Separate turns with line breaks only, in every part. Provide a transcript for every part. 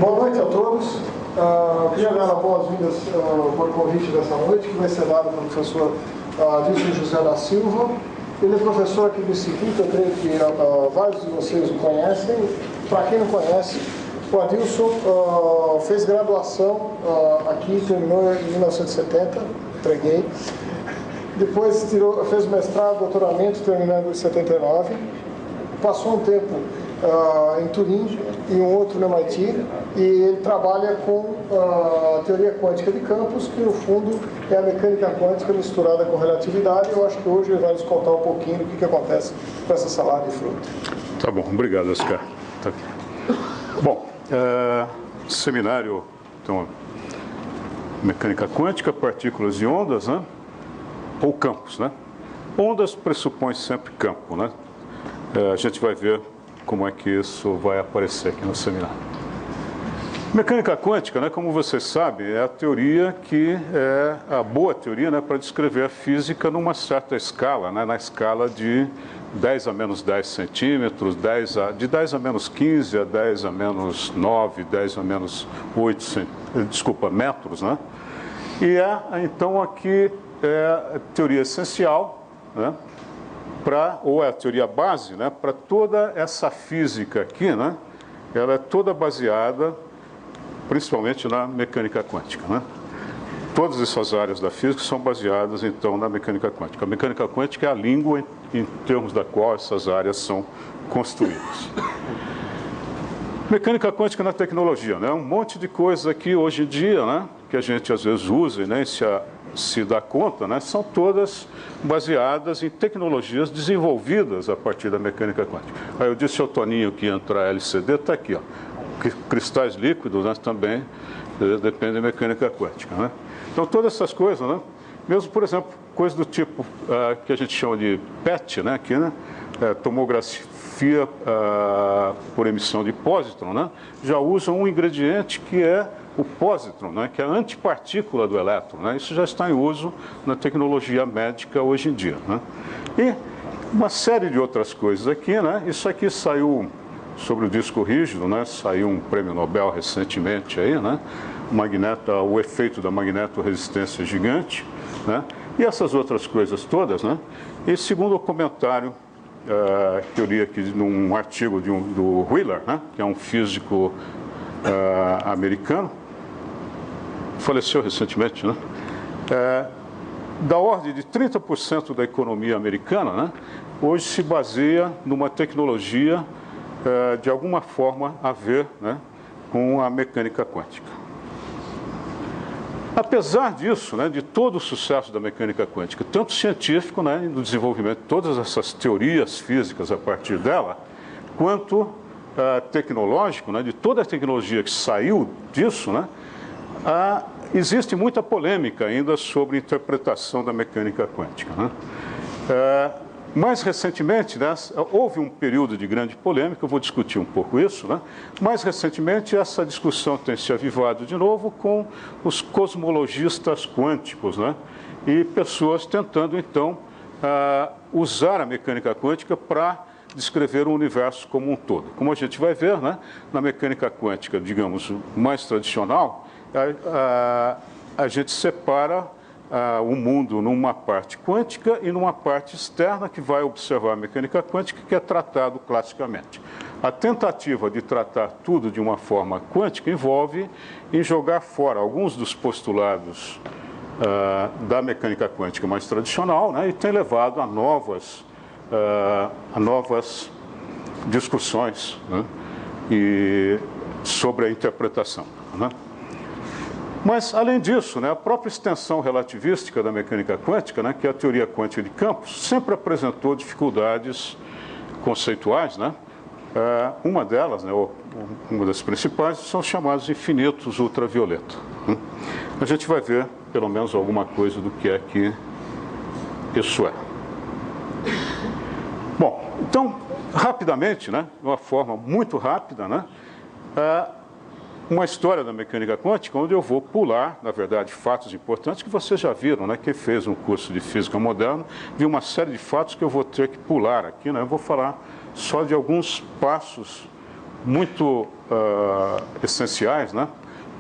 Boa noite a todos. Queria dar as boas-vindas para o convite dessa noite, que vai ser dado pelo professor Adilson José da Silva. Ele é professor aqui do Instituto, eu creio que vários de vocês o conhecem. Para quem não conhece, o Adilson fez graduação aqui, terminou em 1970, entreguei. Depois fez mestrado, doutoramento, terminando em 79. Passou um tempo em Turim e um outro no MIT, e ele trabalha com a teoria quântica de campos, que no fundo é a mecânica quântica misturada com relatividade. Eu acho que hoje ele vai nos contar um pouquinho do que acontece com essa salada de fruta.
Tá bom, obrigado, Oscar. Tá aqui. Bom, seminário, então, mecânica quântica, partículas e ondas, né? Ou campos, né? Ondas pressupõe sempre campo, né? A gente vai ver como é que isso vai aparecer aqui no seminário. Mecânica quântica, né, como vocês sabem, é a teoria que é a boa teoria, né, para descrever a física numa certa escala, né, na escala de 10 a menos 10 centímetros, de 10 a menos 15 a 10 a menos 9, 10 a menos 8 metros, né? E então aqui é a teoria essencial, né, ou é a teoria base, né, para toda essa física aqui, né, ela é toda baseada principalmente na mecânica quântica, né? Todas essas áreas da física são baseadas, então, na mecânica quântica. A mecânica quântica é a língua em termos da qual essas áreas são construídas. Mecânica quântica na tecnologia, né? Um monte de coisas aqui hoje em dia, né, que a gente às vezes usa e nem se dá conta, né, são todas baseadas em tecnologias desenvolvidas a partir da mecânica quântica. Aí eu disse ao Toninho que ia entrar LCD, está aqui, ó. Cristais líquidos, né, também dependem da mecânica quântica, né? Então todas essas coisas, né, mesmo, por exemplo, coisas do tipo que a gente chama de PET, né, aqui, né, tomografia por emissão de pósitron, né, já usam um ingrediente que é o pósitron, né, que é a antipartícula do elétron, né? Isso já está em uso na tecnologia médica hoje em dia, né? E uma série de outras coisas aqui, né? Isso aqui saiu sobre o disco rígido, né? Saiu um prêmio Nobel recentemente aí, né? O efeito da magnetoresistência gigante, né? E essas outras coisas todas, né? E segundo o comentário que eu li aqui num artigo do Wheeler, né, que é um físico americano, faleceu recentemente, né? Da ordem de 30% da economia americana, né, hoje se baseia numa tecnologia de alguma forma a ver, né, com a mecânica quântica. Apesar disso, né, de todo o sucesso da mecânica quântica, tanto científico, né, no desenvolvimento de todas essas teorias físicas a partir dela, quanto tecnológico, né, de toda a tecnologia que saiu disso, né, existe muita polêmica ainda sobre a interpretação da mecânica quântica, né? Mais recentemente, né, houve um período de grande polêmica, eu vou discutir um pouco isso, né? Mais recentemente, essa discussão tem se avivado de novo com os cosmologistas quânticos, né? E pessoas tentando, então, usar a mecânica quântica para descrever o universo como um todo. Como a gente vai ver, né, na mecânica quântica, digamos, mais tradicional, a gente separa o mundo numa parte quântica e numa parte externa que vai observar a mecânica quântica, que é tratado classicamente. A tentativa de tratar tudo de uma forma quântica envolve em jogar fora alguns dos postulados da mecânica quântica mais tradicional, né, e tem levado a novas discussões, né, sobre a interpretação, né? Mas, além disso, né, a própria extensão relativística da mecânica quântica, né, que é a teoria quântica de campos, sempre apresentou dificuldades conceituais, né? Uma delas, né, uma das principais, são os chamados infinitos ultravioleta, né? A gente vai ver, pelo menos, alguma coisa do que é que isso é. Bom, então, rapidamente, né, de uma forma muito rápida, né, uma história da mecânica quântica, onde eu vou pular, na verdade, fatos importantes que vocês já viram, né? Quem fez um curso de física moderna, viu uma série de fatos que eu vou ter que pular aqui, né? Eu vou falar só de alguns passos muito essenciais, né,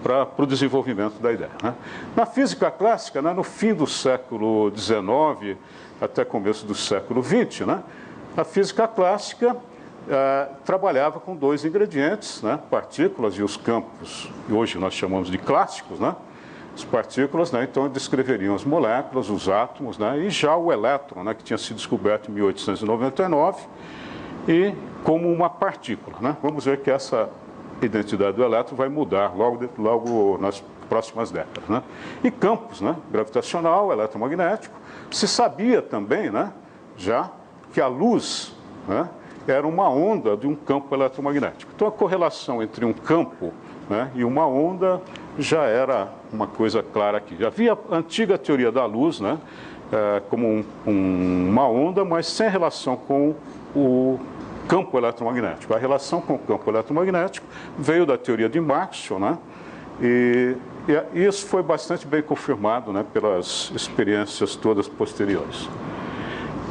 para o desenvolvimento da ideia. Né? Na física clássica, né, no fim do século XIX até começo do século XX, né, a física clássica trabalhava com dois ingredientes, né, partículas e os campos, que hoje nós chamamos de clássicos, né, as partículas, né, então descreveriam as moléculas, os átomos, né, e já o elétron, né, que tinha sido descoberto em 1899, e como uma partícula. Né? Vamos ver que essa identidade do elétron vai mudar logo nas próximas décadas. Né? E campos, né, gravitacional, eletromagnético. Se sabia também, né, já que a luz, né, era uma onda de um campo eletromagnético. Então a correlação entre um campo, né, e uma onda já era uma coisa clara aqui. Já havia a antiga teoria da luz, né, como uma onda, mas sem relação com o campo eletromagnético. A relação com o campo eletromagnético veio da teoria de Maxwell, né, e isso foi bastante bem confirmado, né, pelas experiências todas posteriores.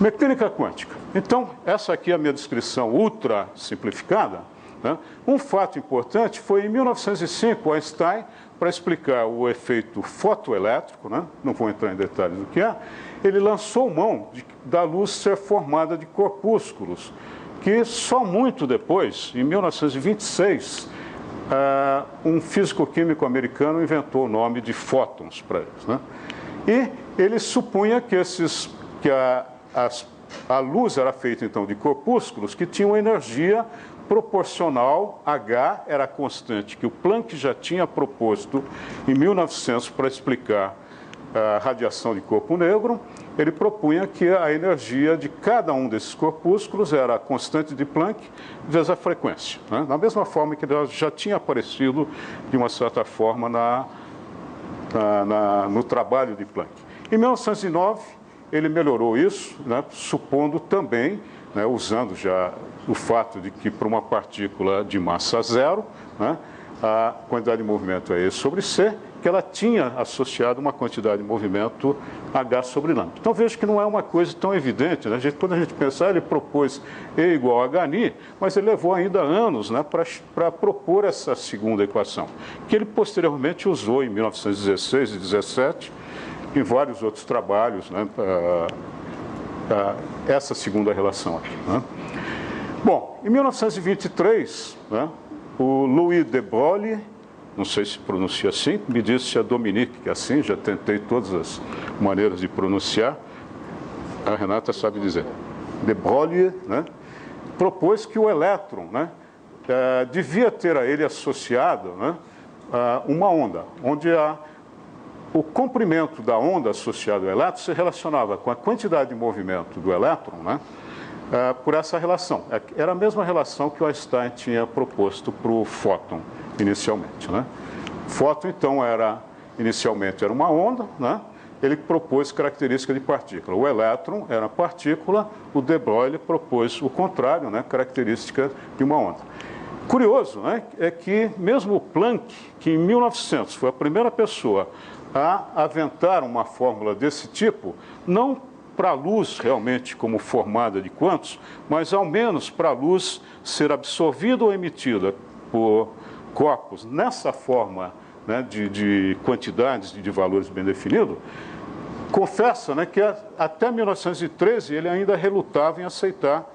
Mecânica quântica. Então, essa aqui é a minha descrição ultra simplificada. Né? Um fato importante foi em 1905, Einstein, para explicar o efeito fotoelétrico, né? Não vou entrar em detalhes do que é, ele lançou mão da luz ser formada de corpúsculos, que só muito depois, em 1926, um físico-químico americano inventou o nome de fótons para eles. Né? E ele supunha que a luz era feita, então, de corpúsculos que tinham energia proporcional, H era a constante que o Planck já tinha proposto em 1900 para explicar a radiação de corpo negro. Ele propunha que a energia de cada um desses corpúsculos era a constante de Planck vezes a frequência. Né? Da mesma forma que ela já tinha aparecido, de uma certa forma, no trabalho de Planck. Em 1909, ele melhorou isso, né, supondo também, né, usando já o fato de que para uma partícula de massa zero, né, a quantidade de movimento é E sobre C, que ela tinha associado uma quantidade de movimento H sobre lambda. Então veja que não é uma coisa tão evidente. Né? Quando a gente pensar, ele propôs E igual a HNI, mas ele levou ainda anos, né, para propor essa segunda equação, que ele posteriormente usou em 1916 e 17, em vários outros trabalhos, né, essa segunda relação aqui. Né? Bom, em 1923, né, o Louis de Broglie, não sei se pronuncia assim, me disse se é Dominique, que é assim, já tentei todas as maneiras de pronunciar, a Renata sabe dizer, de Broglie, né, propôs que o elétron, né, devia ter a ele associado, né, uma onda, onde o comprimento da onda associada ao elétron se relacionava com a quantidade de movimento do elétron, né, por essa relação. Era a mesma relação que o Einstein tinha proposto para o fóton, inicialmente. Né? O fóton, então, inicialmente era uma onda, né? Ele propôs característica de partícula. O elétron era partícula, o de Broglie propôs o contrário, né? Característica de uma onda. Curioso, né? É que mesmo o Planck, que em 1900 foi a primeira pessoa a aventar uma fórmula desse tipo, não para a luz realmente como formada de quantos, mas ao menos para a luz ser absorvida ou emitida por corpos nessa forma, né, de quantidades de valores bem definidos, confessa, né, que até 1913 ele ainda relutava em aceitar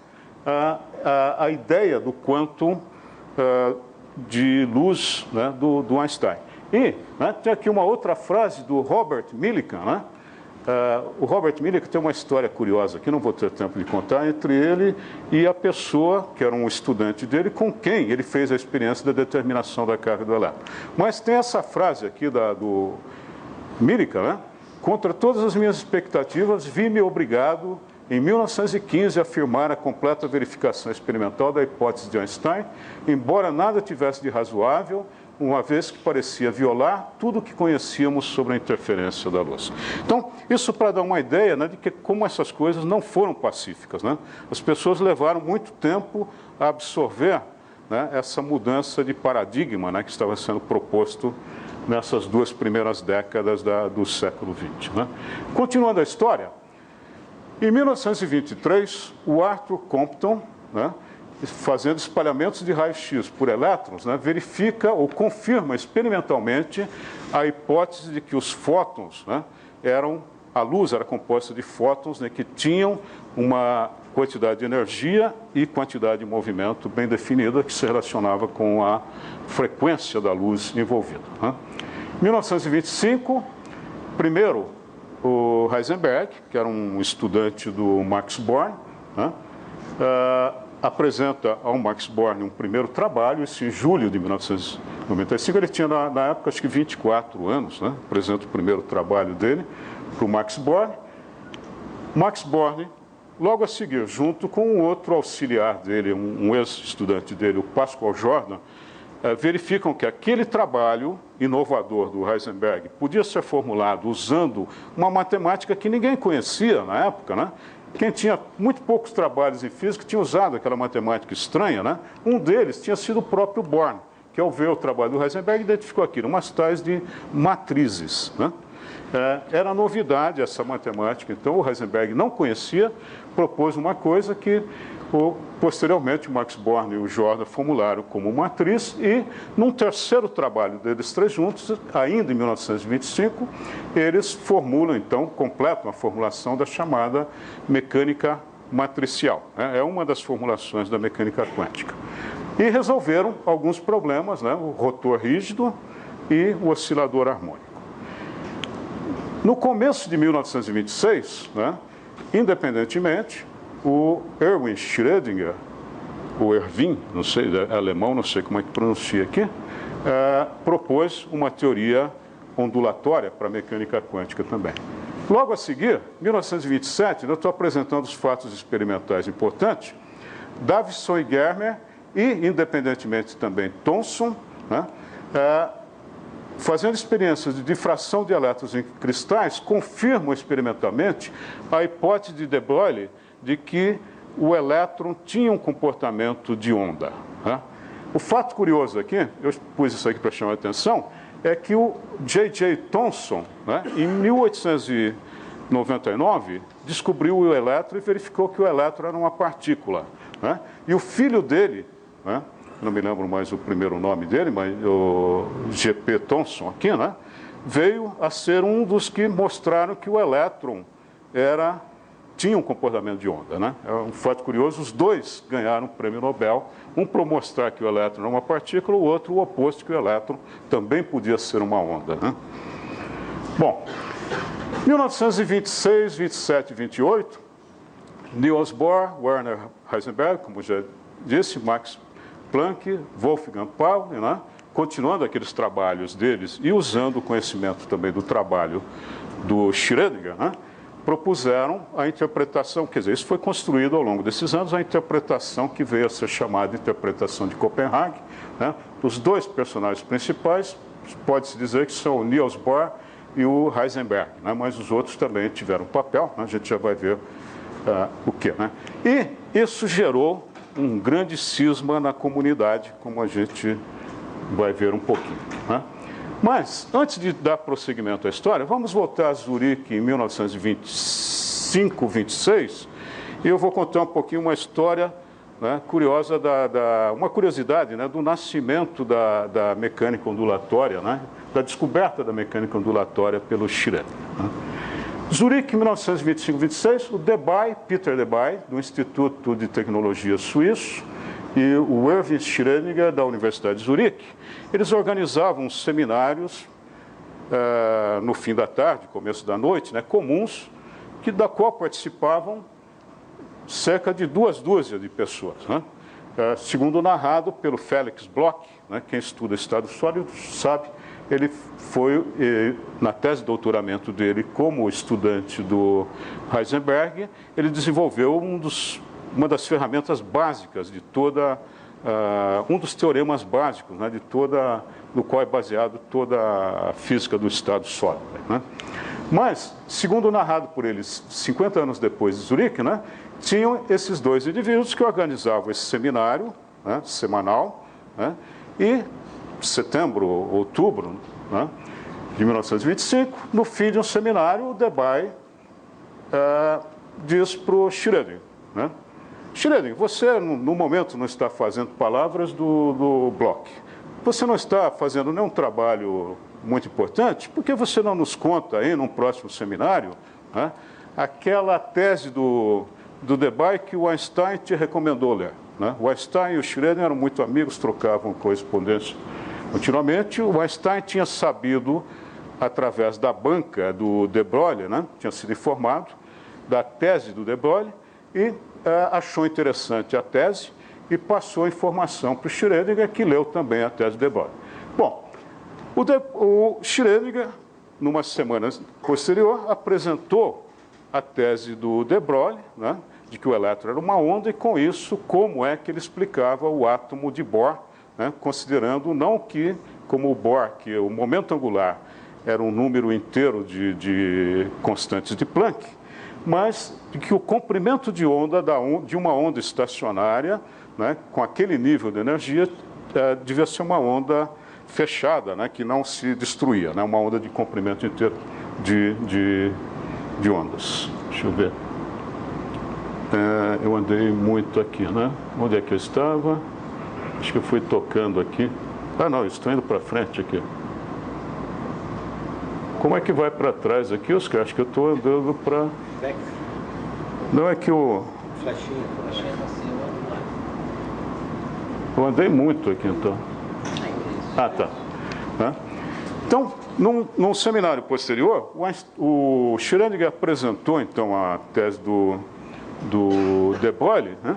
a ideia do quantum de luz, né, do Einstein. E, né, tem aqui uma outra frase do Robert Millikan, né? O Robert Millikan tem uma história curiosa aqui, não vou ter tempo de contar, entre ele e a pessoa, que era um estudante dele, com quem ele fez a experiência da determinação da carga do elétron. Mas tem essa frase aqui do Millikan, né? Contra todas as minhas expectativas, vi-me obrigado, em 1915, a afirmar a completa verificação experimental da hipótese de Einstein, embora nada tivesse de razoável, uma vez que parecia violar tudo o que conhecíamos sobre a interferência da luz. Então, isso para dar uma ideia, né, de que como essas coisas não foram pacíficas. Né? As pessoas levaram muito tempo a absorver, né, essa mudança de paradigma, né, que estava sendo proposto nessas duas primeiras décadas do século XX. Né? Continuando a história, em 1923, o Arthur Compton, né, fazendo espalhamentos de raio-x por elétrons, né, verifica ou confirma experimentalmente a hipótese de que os fótons, né, a luz era composta de fótons, né, que tinham uma quantidade de energia e quantidade de movimento bem definida que se relacionava com a frequência da luz envolvida. Né. Em 1925, primeiro, o Heisenberg, que era um estudante do Max Born, né, apresenta ao Max Born um primeiro trabalho, isso em julho de 1995. Ele tinha, na época, acho que 24 anos, né? Apresenta o primeiro trabalho dele para o Max Born. Max Born, logo a seguir, junto com um outro auxiliar dele, um ex-estudante dele, o Pascual Jordan, verificam que aquele trabalho inovador do Heisenberg podia ser formulado usando uma matemática que ninguém conhecia na época, né? Quem tinha muito poucos trabalhos em física tinha usado aquela matemática estranha, né? Um deles tinha sido o próprio Born, que ao ver o trabalho do Heisenberg identificou aquilo, umas tais de matrizes, né? Era novidade essa matemática, então o Heisenberg não conhecia, propôs uma coisa que posteriormente o Max Born e o Jordan formularam como matriz, e num terceiro trabalho deles três juntos, ainda em 1925, eles formulam, então, completam a formulação da chamada mecânica matricial. É uma das formulações da mecânica quântica. E resolveram alguns problemas, né? O rotor rígido e o oscilador harmônico. No começo de 1926, né, independentemente, o Erwin Schrödinger, o Erwin, não sei, é alemão, não sei como é que pronuncia aqui, propôs uma teoria ondulatória para a mecânica quântica também. Logo a seguir, em 1927, eu estou apresentando os fatos experimentais importantes, Davidson e Germer, e, independentemente também, Thomson, né, fazendo experiências de difração de elétrons em cristais, confirmam experimentalmente a hipótese de de Broglie de que o elétron tinha um comportamento de onda. Né? O fato curioso aqui, eu pus isso aqui para chamar a atenção, é que o J.J. Thomson, né, em 1899, descobriu o elétron e verificou que o elétron era uma partícula. Né? E o filho dele, né, não me lembro mais o primeiro nome dele, mas o G.P. Thomson aqui, né, veio a ser um dos que mostraram que o elétron tinha um comportamento de onda. Né? É um fato curioso, os dois ganharam o prêmio Nobel, um por mostrar que o elétron é uma partícula, o outro o oposto, que o elétron também podia ser uma onda. Né? Bom, 1926, 27 e 28, Niels Bohr, Werner Heisenberg, como já disse, Max Planck, Wolfgang Pauli, né? Continuando aqueles trabalhos deles e usando o conhecimento também do trabalho do Schrödinger, né? Propuseram a interpretação, quer dizer, isso foi construído ao longo desses anos, a interpretação que veio a ser chamada de interpretação de Copenhague. Né? Os dois personagens principais, pode-se dizer que são o Niels Bohr e o Heisenberg, né? Mas os outros também tiveram papel, né? A gente já vai ver o quê. Né? E isso gerou um grande cisma na comunidade, como a gente vai ver um pouquinho. Né? Mas, antes de dar prosseguimento à história, vamos voltar a Zurique em 1925, 26, e eu vou contar um pouquinho uma história, né, curiosa, uma curiosidade, né, do nascimento da mecânica ondulatória, né, da descoberta da mecânica ondulatória pelo Schrödinger. Né. Zurique, 1925, 26, o Debye, Peter Debye, do Instituto de Tecnologia Suíço, e o Erwin Schrödinger, da Universidade de Zurique, eles organizavam seminários no fim da tarde, começo da noite, né, comuns, da qual participavam cerca de 2 dúzias de pessoas. Né? Segundo narrado pelo Felix Bloch, né, quem estuda estado sólido sabe, ele foi, na tese de doutoramento dele, como estudante do Heisenberg, ele desenvolveu uma das ferramentas básicas de toda, um dos teoremas básicos, né, no qual é baseado toda a física do estado sólido. Né? Mas, segundo narrado por eles 50 anos depois de Zurique, né, tinham esses 2 indivíduos que organizavam esse seminário, né, semanal, né, e setembro, outubro, né, de 1925, no fim de um seminário, o Debye diz para o Schrödinger, né, Schrödinger, você no momento não está fazendo palavras do Bloch. Você não está fazendo nenhum trabalho muito importante, por que você não nos conta aí, num próximo seminário, né, aquela tese do Debye que o Einstein te recomendou ler? Né? O Einstein e o Schrödinger eram muito amigos, trocavam correspondência continuamente. O Einstein tinha sabido, através da banca do de Broglie, né, tinha sido informado da tese do de Broglie e achou interessante a tese e passou a informação para o Schrödinger, que leu também a tese do de Broglie. Bom, o Schrödinger, numa semana posterior, apresentou a tese do de Broglie, né, de que o elétron era uma onda, e com isso, como é que ele explicava o átomo de Bohr, né, considerando não que, como o Bohr, que o momento angular era um número inteiro de constantes de Planck, mas que o comprimento de onda de uma onda estacionária, né, com aquele nível de energia, devia ser uma onda fechada, né, que não se destruía, né, uma onda de comprimento inteiro de ondas. Deixa eu ver. Eu andei muito aqui, né? Onde é que eu estava? Acho que eu fui tocando aqui. Ah, não, estou indo para frente aqui. Como é que vai para trás aqui, Oscar? Acho que eu estou andando para... Não, é que o...
Flechinha.
Eu andei muito aqui, então. Ah, tá. Então, num seminário posterior, o Schrödinger apresentou, então, a tese do de Broglie, né?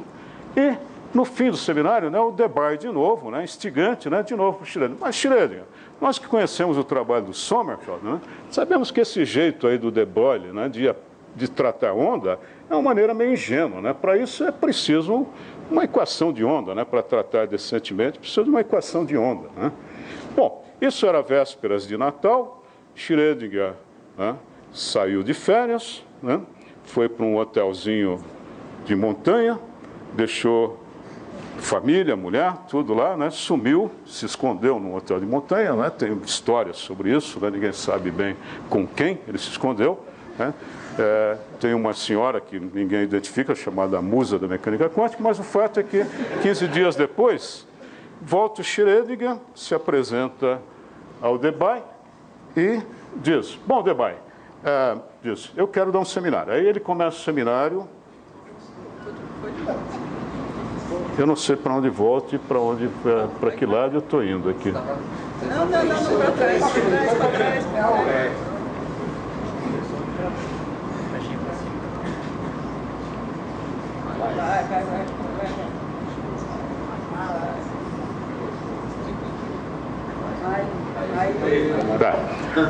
E, no fim do seminário, né, o Debye, de novo, né, instigante, né, de novo para o Schrödinger. Mas, Schrödinger, nós que conhecemos o trabalho do Sommerfeld, né, sabemos que esse jeito aí do de Broglie, né, de tratar onda é uma maneira meio ingênua, né? Para isso é preciso uma equação de onda, né? Para tratar decentemente, precisa de uma equação de onda, né? Bom, isso era vésperas de Natal. Schrödinger, né, saiu de férias, né, foi para um hotelzinho de montanha, deixou família, mulher, tudo lá, né, sumiu, se escondeu num hotel de montanha, né, tem histórias sobre isso, né, ninguém sabe bem com quem ele se escondeu, né. Tem uma senhora que ninguém identifica, chamada Musa da Mecânica Quântica, mas o fato é que 15 dias depois, volta o Schrödinger, se apresenta ao Debye e diz, bom, Debye, diz, eu quero dar um seminário. Aí ele começa o seminário, eu não sei para onde volto e para que lado eu estou indo aqui.
Não, para trás, para trás. Vai.
Tá.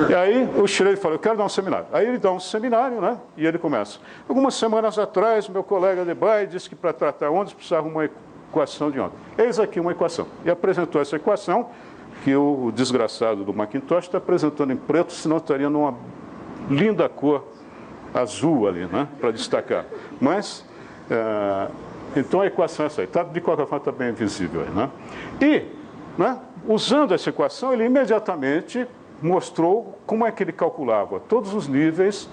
E aí o Schrödinger fala, eu quero dar um seminário. Aí ele dá um seminário, né? E ele começa. Algumas semanas atrás, meu colega Debye disse que para tratar ondas precisava uma equação de onda. Eis aqui uma equação. E apresentou essa equação, que o desgraçado do Macintosh está apresentando em preto, senão estaria numa linda cor azul ali, né? Para destacar. Mas, então a equação é essa aí. Tá, de qualquer forma está bem visível aí, né? E, né, usando essa equação, ele imediatamente mostrou como é que ele calculava todos os níveis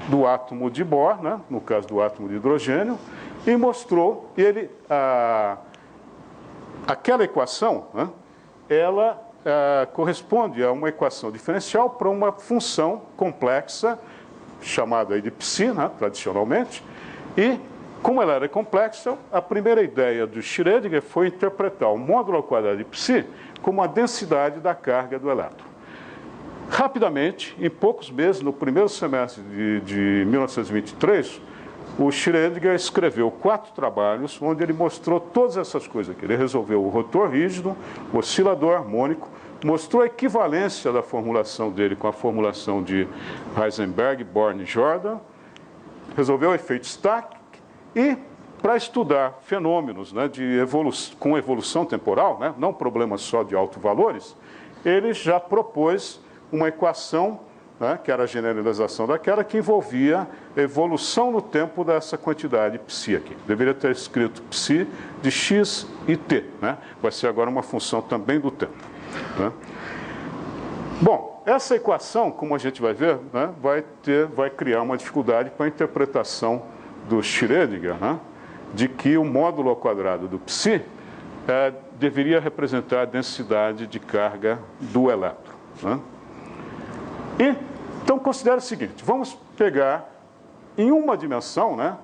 do átomo de Bohr, né, no caso do átomo de hidrogênio, e mostrou ele aquela equação, né, ela corresponde a uma equação diferencial para uma função complexa chamada aí de psi, né, tradicionalmente, e como ela era complexa, a primeira ideia do Schrödinger foi interpretar o módulo ao quadrado de psi como a densidade da carga do elétron. Rapidamente, em poucos meses, no primeiro semestre de 1923, o Schrödinger escreveu 4 trabalhos onde ele mostrou todas essas coisas aqui. Ele resolveu o rotor rígido, o oscilador harmônico, mostrou a equivalência da formulação dele com a formulação de Heisenberg, Born e Jordan, resolveu o efeito Stack e, para estudar fenômenos, né, com evolução temporal, né, não problemas só de altos valores, ele já propôs uma equação, né, que era a generalização daquela, que envolvia a evolução no tempo dessa quantidade psi aqui. Deveria ter escrito psi de x e t. Né? Vai ser agora uma função também do tempo. Né? Bom, essa equação, como a gente vai ver, né, vai criar uma dificuldade para a interpretação do Schrödinger, né? de que o módulo ao quadrado do psi deveria representar a densidade de carga do elétron, né? Então, considere o seguinte, vamos pegar em uma dimensão, né,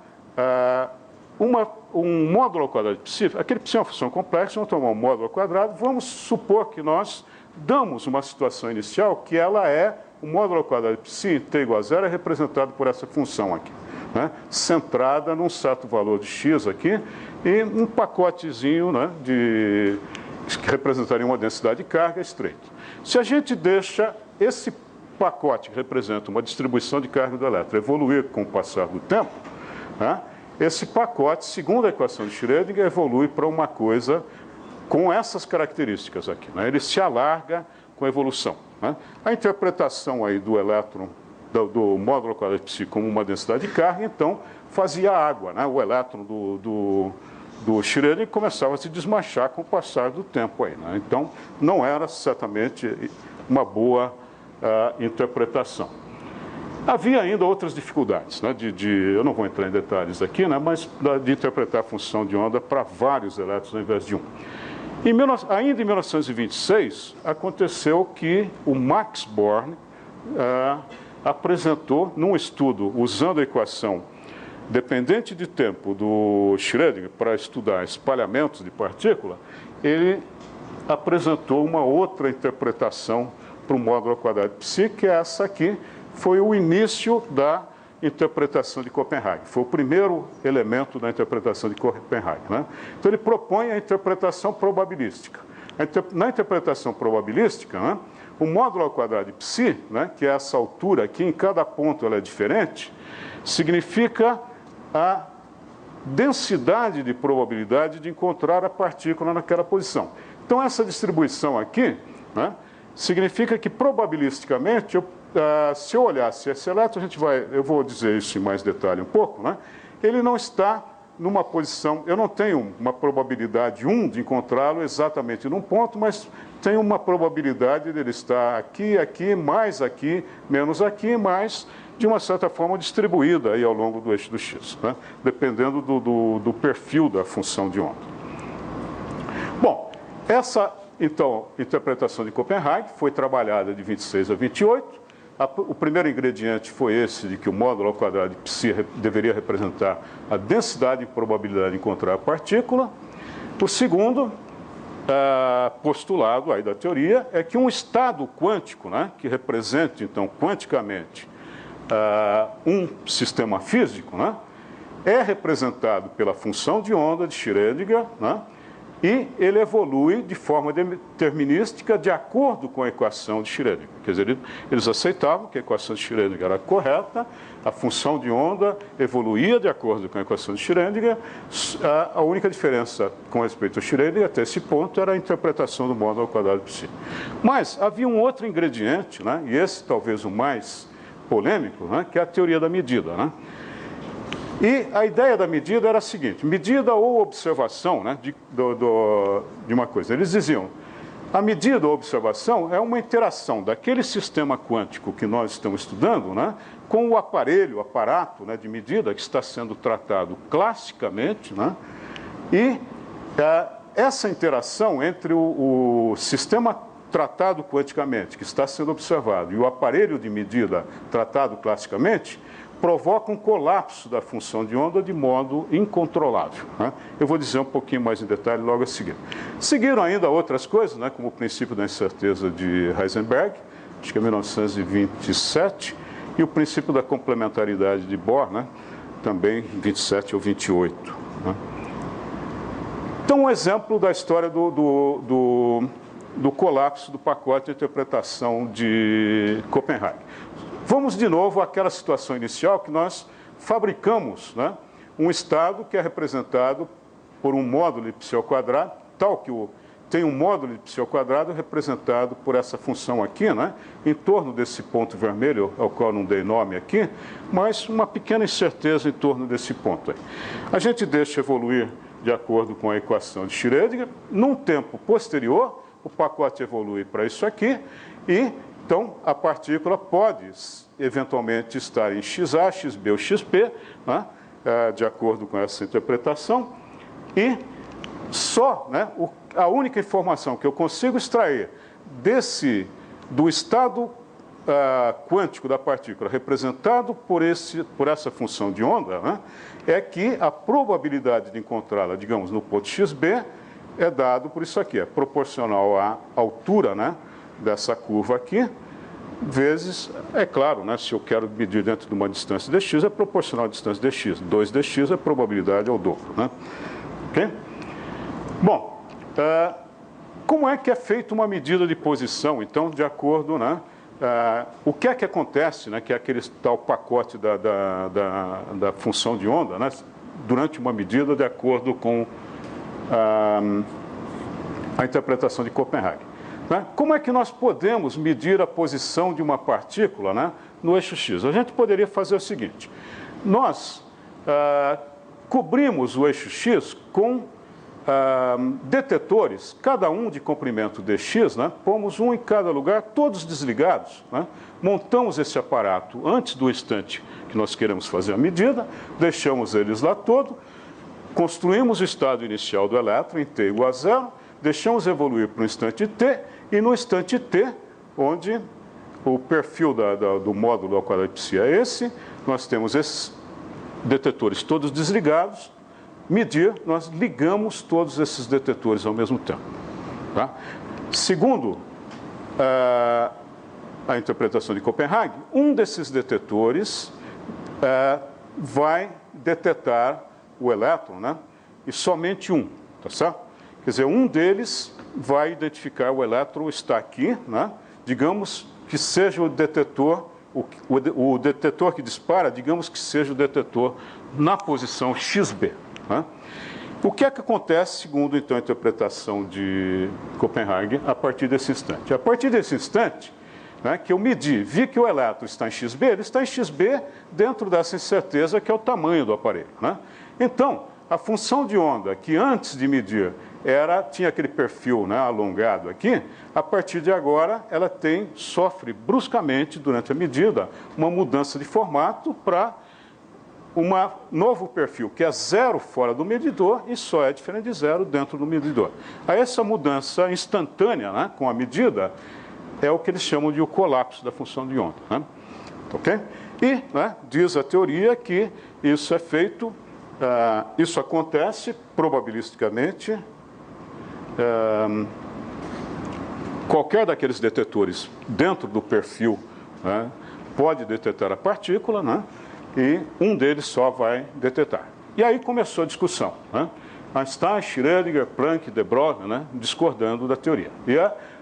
um módulo ao quadrado de psi, aquele psi é uma função complexa, vamos tomar um módulo ao quadrado, vamos supor que nós damos uma situação inicial que ela é, o módulo ao quadrado de psi, t igual a zero, é representado por essa função aqui, né, centrada num certo valor de x aqui, e um pacotezinho, né, que representaria uma densidade de carga estreita. Se a gente deixa esse pacote que representa uma distribuição de carga do elétron evoluir com o passar do tempo, né, esse pacote, segundo a equação de Schrödinger, evolui para uma coisa com essas características aqui, né? Ele se alarga com a evolução, né? A interpretação aí do elétron, do módulo ao quadrado de psi como uma densidade de carga, então fazia água, né? O elétron do Schrödinger começava a se desmanchar com o passar do tempo aí, né? Então não era certamente uma boa interpretação. Havia ainda outras dificuldades, né, eu não vou entrar em detalhes aqui, né, mas de interpretar a função de onda para vários elétrons ao invés de um. Ainda em 1926, aconteceu que o Max Born apresentou, num estudo usando a equação dependente de tempo do Schrödinger para estudar espalhamentos de partícula, ele apresentou uma outra interpretação para o módulo ao quadrado de psi, que é essa aqui, foi o início da interpretação de Copenhague. Foi o primeiro elemento da interpretação de Copenhague, né? Então, ele propõe a interpretação probabilística. Na interpretação probabilística, né, o módulo ao quadrado de psi, né, que é essa altura aqui, em cada ponto ela é diferente, significa a densidade de probabilidade de encontrar a partícula naquela posição. Então, essa distribuição aqui, né, significa que probabilisticamente, se eu olhasse esse elétron, eu vou dizer isso em mais detalhe um pouco, né? Ele não está numa posição, eu não tenho uma probabilidade 1 de encontrá-lo exatamente num ponto, mas tenho uma probabilidade dele estar aqui, aqui, mais aqui, menos aqui, mais de uma certa forma distribuída aí ao longo do eixo do x, né? Dependendo do perfil da função de onda. Bom, essa, então, interpretação de Copenhague foi trabalhada de 26 a 28. O primeiro ingrediente foi esse, de que o módulo ao quadrado de psi deveria representar a densidade e probabilidade de encontrar a partícula. O segundo postulado aí da teoria é que um estado quântico, né, que represente, então, quanticamente um sistema físico, né, é representado pela função de onda de Schrödinger, né, e ele evolui de forma determinística de acordo com a equação de Schrödinger. Quer dizer, eles aceitavam que a equação de Schrödinger era correta, a função de onda evoluía de acordo com a equação de Schrödinger. A única diferença com respeito a Schrödinger, até esse ponto, era a interpretação do módulo ao quadrado de psi. Mas havia um outro ingrediente, né, e esse talvez o mais polêmico, né, que é a teoria da medida, né? E a ideia da medida era a seguinte, medida ou observação, né, de uma coisa. Eles diziam, a medida ou observação é uma interação daquele sistema quântico que nós estamos estudando, né, com o aparato, né, de medida que está sendo tratado classicamente, né, e essa interação entre o sistema tratado quanticamente, que está sendo observado, e o aparelho de medida tratado classicamente, provoca um colapso da função de onda de modo incontrolável, né? Eu vou dizer um pouquinho mais em detalhe logo a seguir. Seguiram ainda outras coisas, né, como o princípio da incerteza de Heisenberg, acho que é 1927, e o princípio da complementaridade de Bohr, né, também 27 ou 28. Né? Então, um exemplo da história do colapso do pacote de interpretação de Copenhague. Vamos de novo àquela situação inicial que nós fabricamos, né, um estado que é representado por um módulo de psi ao quadrado, tal que tem um módulo de psi ao quadrado representado por essa função aqui, né, em torno desse ponto vermelho, ao qual não dei nome aqui, mas uma pequena incerteza em torno desse ponto aí. A gente deixa evoluir de acordo com a equação de Schrödinger. Num tempo posterior, o pacote evolui para isso aqui e então, a partícula pode, eventualmente, estar em XA, XB ou XP, né? de acordo com essa interpretação, e só, né, a única informação que eu consigo extrair do estado quântico da partícula representado por essa função de onda, né, é que a probabilidade de encontrá-la, digamos, no ponto xb, é dado por isso aqui, é proporcional à altura, né, dessa curva aqui, vezes, é claro, né, se eu quero medir dentro de uma distância dx, é proporcional à distância dx. 2dx é probabilidade ao dobro. Né? Okay? Bom, como é que é feita uma medida de posição, então, de acordo, né, o que é que acontece, né, que é aquele tal pacote da função de onda, né, durante uma medida de acordo com a interpretação de Copenhague. Né? Como é que nós podemos medir a posição de uma partícula, né, no eixo x? A gente poderia fazer o seguinte, nós cobrimos o eixo x com detetores, cada um de comprimento dx, né, pomos um em cada lugar, todos desligados, né, montamos esse aparato antes do instante que nós queremos fazer a medida, deixamos eles lá todo, construímos o estado inicial do elétron em t igual a 0, deixamos evoluir para o instante t, e no instante t, onde o perfil do módulo ao quadrado de psi é esse, nós temos esses detetores todos desligados, medir, nós ligamos todos esses detetores ao mesmo tempo. Tá? Segundo a interpretação de Copenhague, um desses detetores vai detetar o elétron, né? E somente um, tá certo? Quer dizer, um deles vai identificar o elétron, está aqui, né? Digamos que seja o detetor, o detetor que dispara, digamos que seja o detetor na posição xb. Né? O que é que acontece, segundo então a interpretação de Copenhague, a partir desse instante? A partir desse instante, né, que eu medi, vi que o elétron está em xb, ele está em xb dentro dessa incerteza que é o tamanho do aparelho. Né? Então, a função de onda que antes de medir tinha aquele perfil, né, alongado aqui, a partir de agora ela sofre bruscamente, durante a medida, uma mudança de formato para um novo perfil, que é 0 fora do medidor e só é diferente de 0 dentro do medidor. Aí essa mudança instantânea, né, com a medida, é o que eles chamam de o colapso da função de onda. Né? Okay? E, né, diz a teoria que isso é feito, isso acontece probabilisticamente, qualquer daqueles detetores dentro do perfil, né, pode detetar a partícula, né, e um deles só vai detetar. E aí começou a discussão. Né? Einstein, Schrödinger, Planck, de Broglie, né, discordando da teoria. E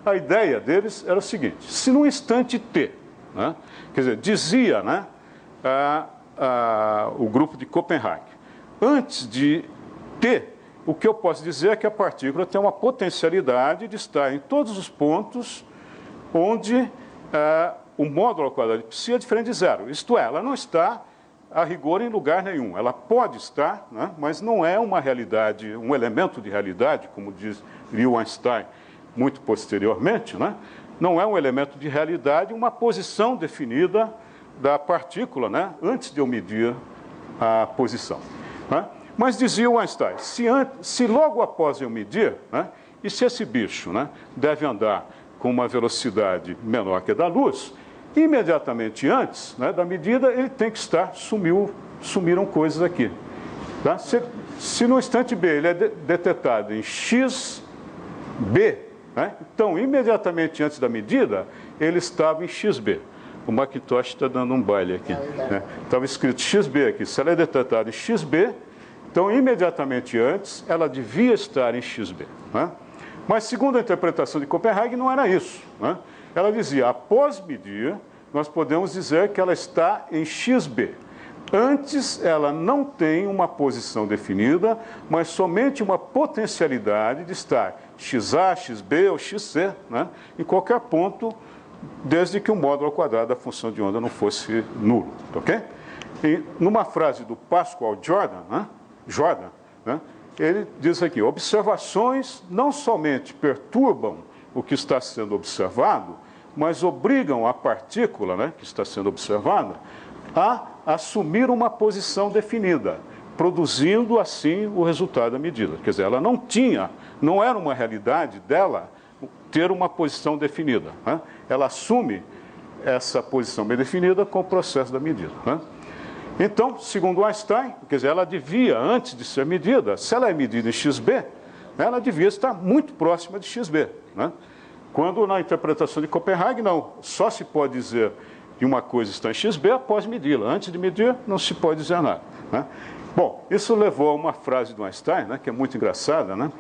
a ideia deles era o seguinte, se no instante t, né, quer dizer, dizia, né, o grupo de Copenhague, antes de t, o que eu posso dizer é que a partícula tem uma potencialidade de estar em todos os pontos onde o módulo ao quadrado de psi é diferente de 0. Isto é, ela não está, a rigor, em lugar nenhum. Ela pode estar, né, mas não é uma realidade, um elemento de realidade, como diria o Einstein muito posteriormente, né, não é um elemento de realidade, uma posição definida da partícula, né, antes de eu medir a posição. Né? Mas dizia o Einstein, se logo após eu medir, né, e se esse bicho, né, deve andar com uma velocidade menor que a da luz, imediatamente antes, né, da medida, ele tem que estar, sumiram coisas aqui. Tá? Se no instante B ele é detetado em xb, né, então, imediatamente antes da medida, ele estava em xb. O Macintosh está dando um baile aqui. Né? Estava escrito xb aqui. Se ela é detetada em xb, então, imediatamente antes, ela devia estar em xb. Né? Mas, segundo a interpretação de Copenhague, não era isso. Né? Ela dizia, após medir, nós podemos dizer que ela está em xb. Antes, ela não tem uma posição definida, mas somente uma potencialidade de estar xa, xb ou xc, né? Em qualquer ponto, desde que o módulo ao quadrado da função de onda não fosse nulo. Ok? E numa frase do Pascual Jordan, né, ele diz aqui, observações não somente perturbam o que está sendo observado, mas obrigam a partícula, né, que está sendo observada a assumir uma posição definida. produzindo assim o resultado da medida. Quer dizer, ela não era uma realidade dela ter uma posição definida, né? Ela assume essa posição bem definida com o processo da medida, né? Então, segundo Einstein, quer dizer, ela devia, antes de ser medida, se ela é medida em xb, ela devia estar muito próxima de xb, né? Quando na interpretação de Copenhague, não, só se pode dizer que uma coisa está em xb após medi-la. Antes de medir, não se pode dizer nada, né? Bom, isso levou a uma frase do Einstein, né, que é muito engraçada, né?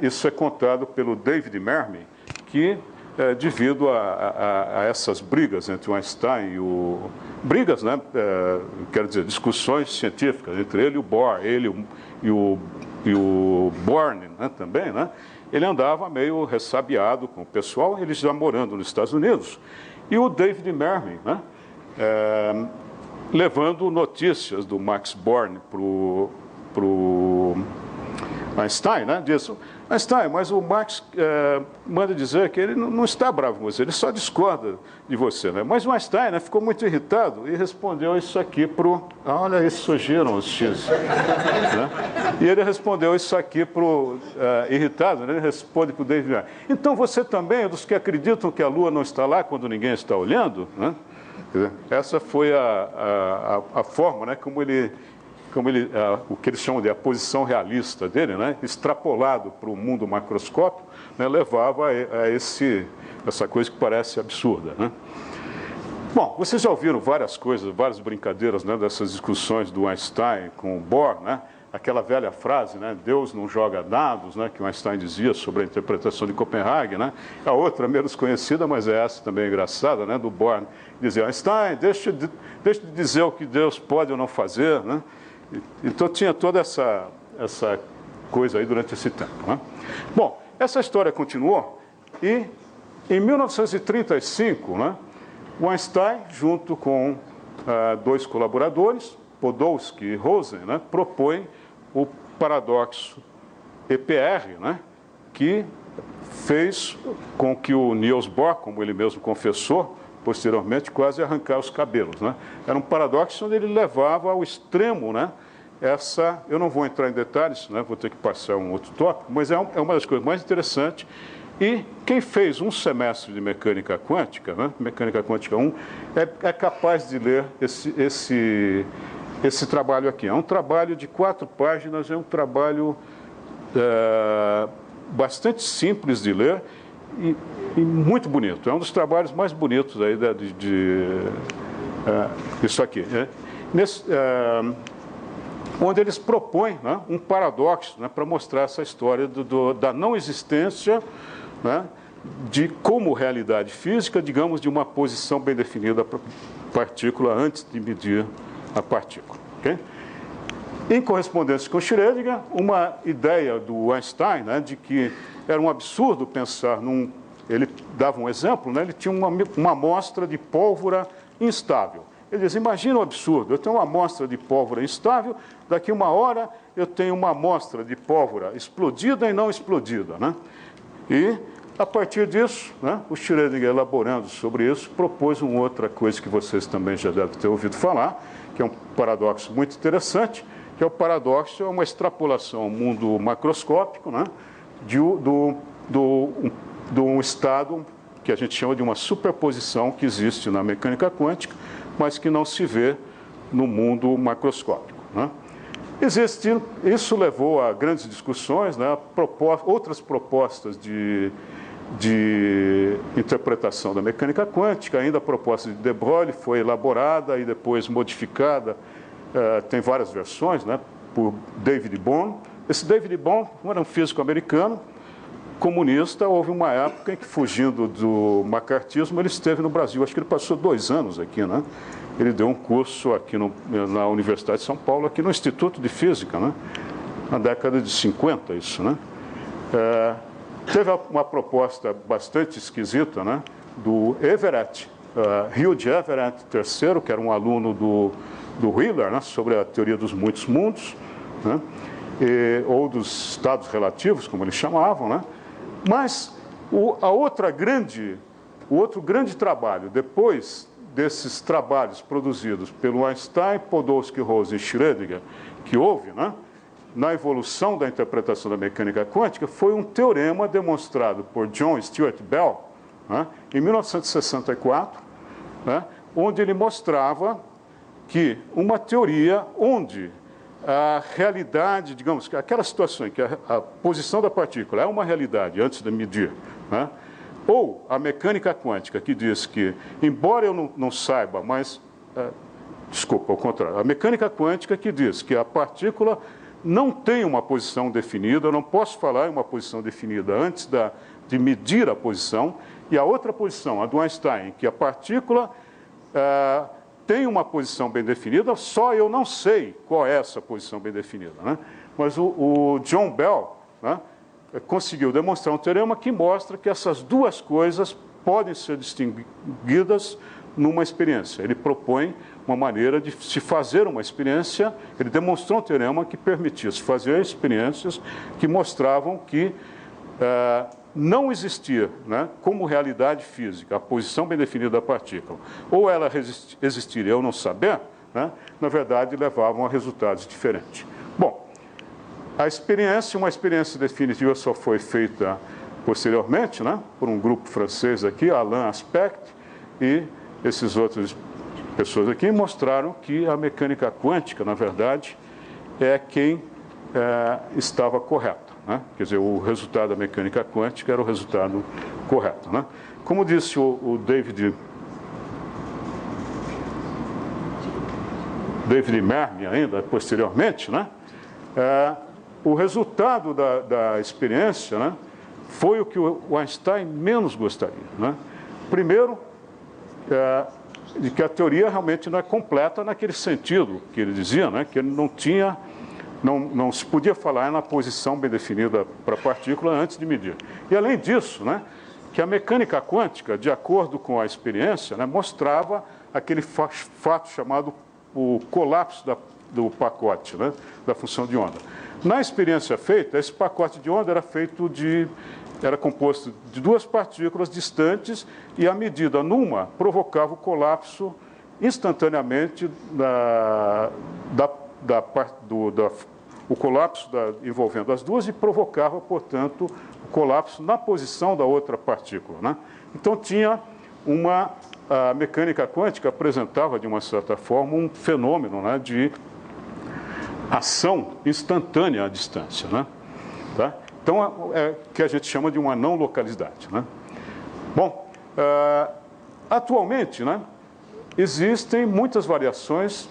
Isso é contado pelo David Mermin, que, devido a essas brigas entre o Einstein e o... Brigas, né? Quero dizer, discussões científicas entre ele e o Bohr, e o Born, né, também, né? Ele andava meio ressabiado com o pessoal, eles já morando nos Estados Unidos, e o David Mermin, né, levando notícias do Max Born para o Einstein, né, disse: Einstein, mas o Max manda dizer que ele não está bravo com você, ele só discorda de você, né? Mas o Einstein, né, ficou muito irritado e respondeu isso aqui para o... Olha, aí surgiram os X. Né? E ele respondeu isso aqui para o... irritado, né? Ele responde para o David Mermin: então você também é dos que acreditam que a Lua não está lá quando ninguém está olhando? Né? Quer dizer, essa foi a forma, né, como ele o que eles chamam de a posição realista dele, né, extrapolado para o mundo macroscópico, né, levava a essa coisa que parece absurda, né? Bom, vocês já ouviram várias coisas, várias brincadeiras, né, dessas discussões do Einstein com o Bohr, né? Aquela velha frase, né, Deus não joga dados, né, que o Einstein dizia sobre a interpretação de Copenhague, né? A outra menos conhecida, mas essa também é engraçada, né, do Bohr, dizia: Einstein, deixa de dizer o que Deus pode ou não fazer, né? Então tinha toda essa coisa aí durante esse tempo, né? Bom, essa história continuou e em 1935, né, o Einstein, junto com dois colaboradores, Podolsky e Rosen, né, propõe o paradoxo EPR, né, que fez com que o Niels Bohr, como ele mesmo confessou posteriormente, quase arrancar os cabelos, né? Era um paradoxo onde ele levava ao extremo, né, eu não vou entrar em detalhes, né, vou ter que passar um outro tópico, mas é uma das coisas mais interessantes. E quem fez um semestre de mecânica quântica, né, mecânica quântica 1, é capaz de ler esse trabalho aqui. É um trabalho de 4 páginas, é um trabalho bastante simples de ler e muito bonito. É um dos trabalhos mais bonitos aí isso aqui, né? Onde eles propõem, né, um paradoxo, né, para mostrar essa história da não existência, né, de como realidade física, digamos, de uma posição bem definida para a partícula antes de medir a partícula. Okay? Em correspondência com Schrödinger, uma ideia do Einstein, né, de que era um absurdo pensar ele dava um exemplo, né, ele tinha uma amostra de pólvora instável. Ele diz: imagina o absurdo, eu tenho uma amostra de pólvora instável, daqui uma hora eu tenho uma amostra de pólvora explodida e não explodida, né? E, a partir disso, né, o Schrödinger, elaborando sobre isso, propôs uma outra coisa que vocês também já devem ter ouvido falar, que é um paradoxo muito interessante, que é o paradoxo, é uma extrapolação ao mundo macroscópico, né, de um estado que a gente chama de uma superposição que existe na mecânica quântica, mas que não se vê no mundo macroscópico, né? Isso levou a grandes discussões, né, outras propostas de interpretação da mecânica quântica. Ainda a proposta de de Broglie foi elaborada e depois modificada, tem várias versões, né, por David Bohm. Esse David Bohm era um físico americano, comunista. Houve uma época em que, fugindo do macartismo, ele esteve no Brasil. Acho que ele passou 2 anos aqui, né? Ele deu um curso aqui na Universidade de São Paulo, aqui no Instituto de Física, né? Na década de 50, isso, né? Teve uma proposta bastante esquisita, né, do Everett, Hugh Everett III, que era um aluno do Wheeler, né, sobre a teoria dos muitos mundos, né, ou dos estados relativos, como eles chamavam, né? Mas o outro grande trabalho, depois desses trabalhos produzidos pelo Einstein, Podolsky, Rosen e Schrödinger, que houve, né, na evolução da interpretação da mecânica quântica foi um teorema demonstrado por John Stuart Bell, né, em 1964, né, onde ele mostrava que uma teoria onde a realidade, digamos, aquela situação em que a posição da partícula é uma realidade antes de medir, né, ou a mecânica quântica que diz que, embora eu não saiba, mas... desculpa, ao contrário. A mecânica quântica que diz que a partícula não tem uma posição definida, eu não posso falar em uma posição definida antes de medir a posição, e a outra posição, a do Einstein, que a partícula tem uma posição bem definida, só eu não sei qual é essa posição bem definida, né? Mas o John Bell, né, conseguiu demonstrar um teorema que mostra que essas duas coisas podem ser distinguidas numa experiência. Ele propõe uma maneira de se fazer uma experiência, ele demonstrou um teorema que permitia se fazer experiências que mostravam que não existia, né, como realidade física a posição bem definida da partícula, ou ela existiria ou não saber, né, na verdade levavam a resultados diferentes. Bom, uma experiência definitiva só foi feita posteriormente, né, por um grupo francês aqui, Alain Aspect, e esses outros pessoas aqui mostraram que a mecânica quântica, na verdade, é quem estava correta, né? Quer dizer, o resultado da mecânica quântica era o resultado correto, né? Como disse o David Mermi ainda, posteriormente, né? O resultado da experiência, né, foi o que o Einstein menos gostaria, né? Primeiro, de que a teoria realmente não é completa naquele sentido que ele dizia, né, que ele não se podia falar na posição bem definida para a partícula antes de medir. E além disso, né, que a mecânica quântica, de acordo com a experiência, né, mostrava aquele fato chamado o colapso do pacote, né, da função de onda. Na experiência feita, esse pacote de onda era composto de duas partículas distantes e a medida numa provocava o colapso instantaneamente o colapso envolvendo as duas e provocava, portanto, o colapso na posição da outra partícula, né? Então a mecânica quântica apresentava de uma certa forma um fenômeno, né, de ação instantânea à distância, né? Tá? Então, que a gente chama de uma não localidade, né? Bom, atualmente, né, existem muitas variações.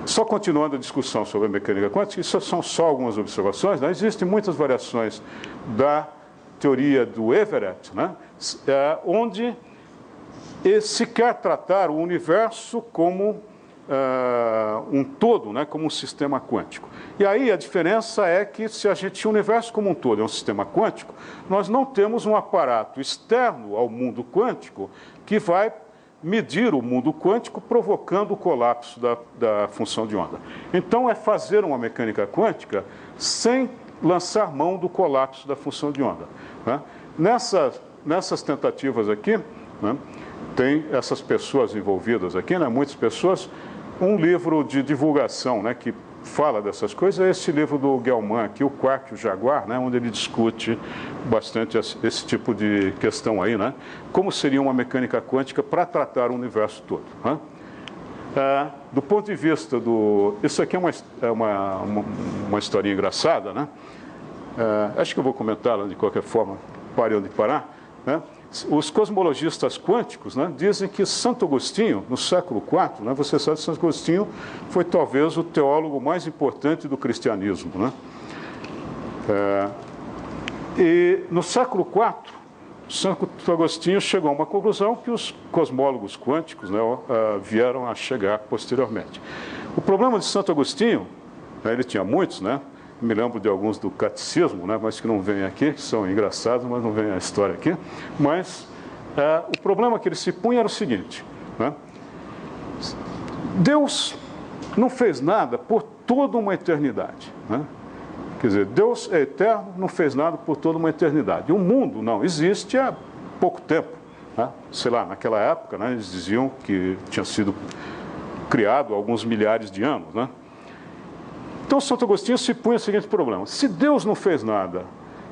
Só continuando a discussão sobre a mecânica quântica, isso são só algumas observações, né? Existem muitas variações da teoria do Everett, né, onde se quer tratar o universo como um todo, né, como um sistema quântico. E aí a diferença é que se o universo como um todo é um sistema quântico, nós não temos um aparato externo ao mundo quântico que vai medir o mundo quântico provocando o colapso da função de onda. Então é fazer uma mecânica quântica sem lançar mão do colapso da função de onda, né? Nessas tentativas aqui, né, tem essas pessoas envolvidas aqui, né, muitas pessoas. Um livro de divulgação, né, que fala dessas coisas é esse livro do Gell-Mann aqui, O Quark e o Jaguar, né, onde ele discute bastante esse tipo de questão aí, né? Como seria uma mecânica quântica para tratar o universo todo, né? Do ponto de vista isso aqui é uma historinha engraçada, né? Acho que eu vou comentá-la de qualquer forma, pare onde parar, né? Os cosmologistas quânticos, né, dizem que Santo Agostinho, no século IV, né, você sabe que Santo Agostinho foi talvez o teólogo mais importante do cristianismo, né? E no século IV, Santo Agostinho chegou a uma conclusão que os cosmólogos quânticos, né, vieram a chegar posteriormente. O problema de Santo Agostinho, né, ele tinha muitos, né? Me lembro de alguns do catecismo, né, mas que não vêm aqui, que são engraçados, mas não vem a história aqui. Mas o problema que ele se punha era o seguinte, né? Deus não fez nada por toda uma eternidade, né? Quer dizer, Deus é eterno, não fez nada por toda uma eternidade. O mundo não existe há pouco tempo, né? Sei lá, naquela época, né, eles diziam que tinha sido criado há alguns milhares de anos, né? Então, Santo Agostinho se põe o seguinte problema: se Deus não fez nada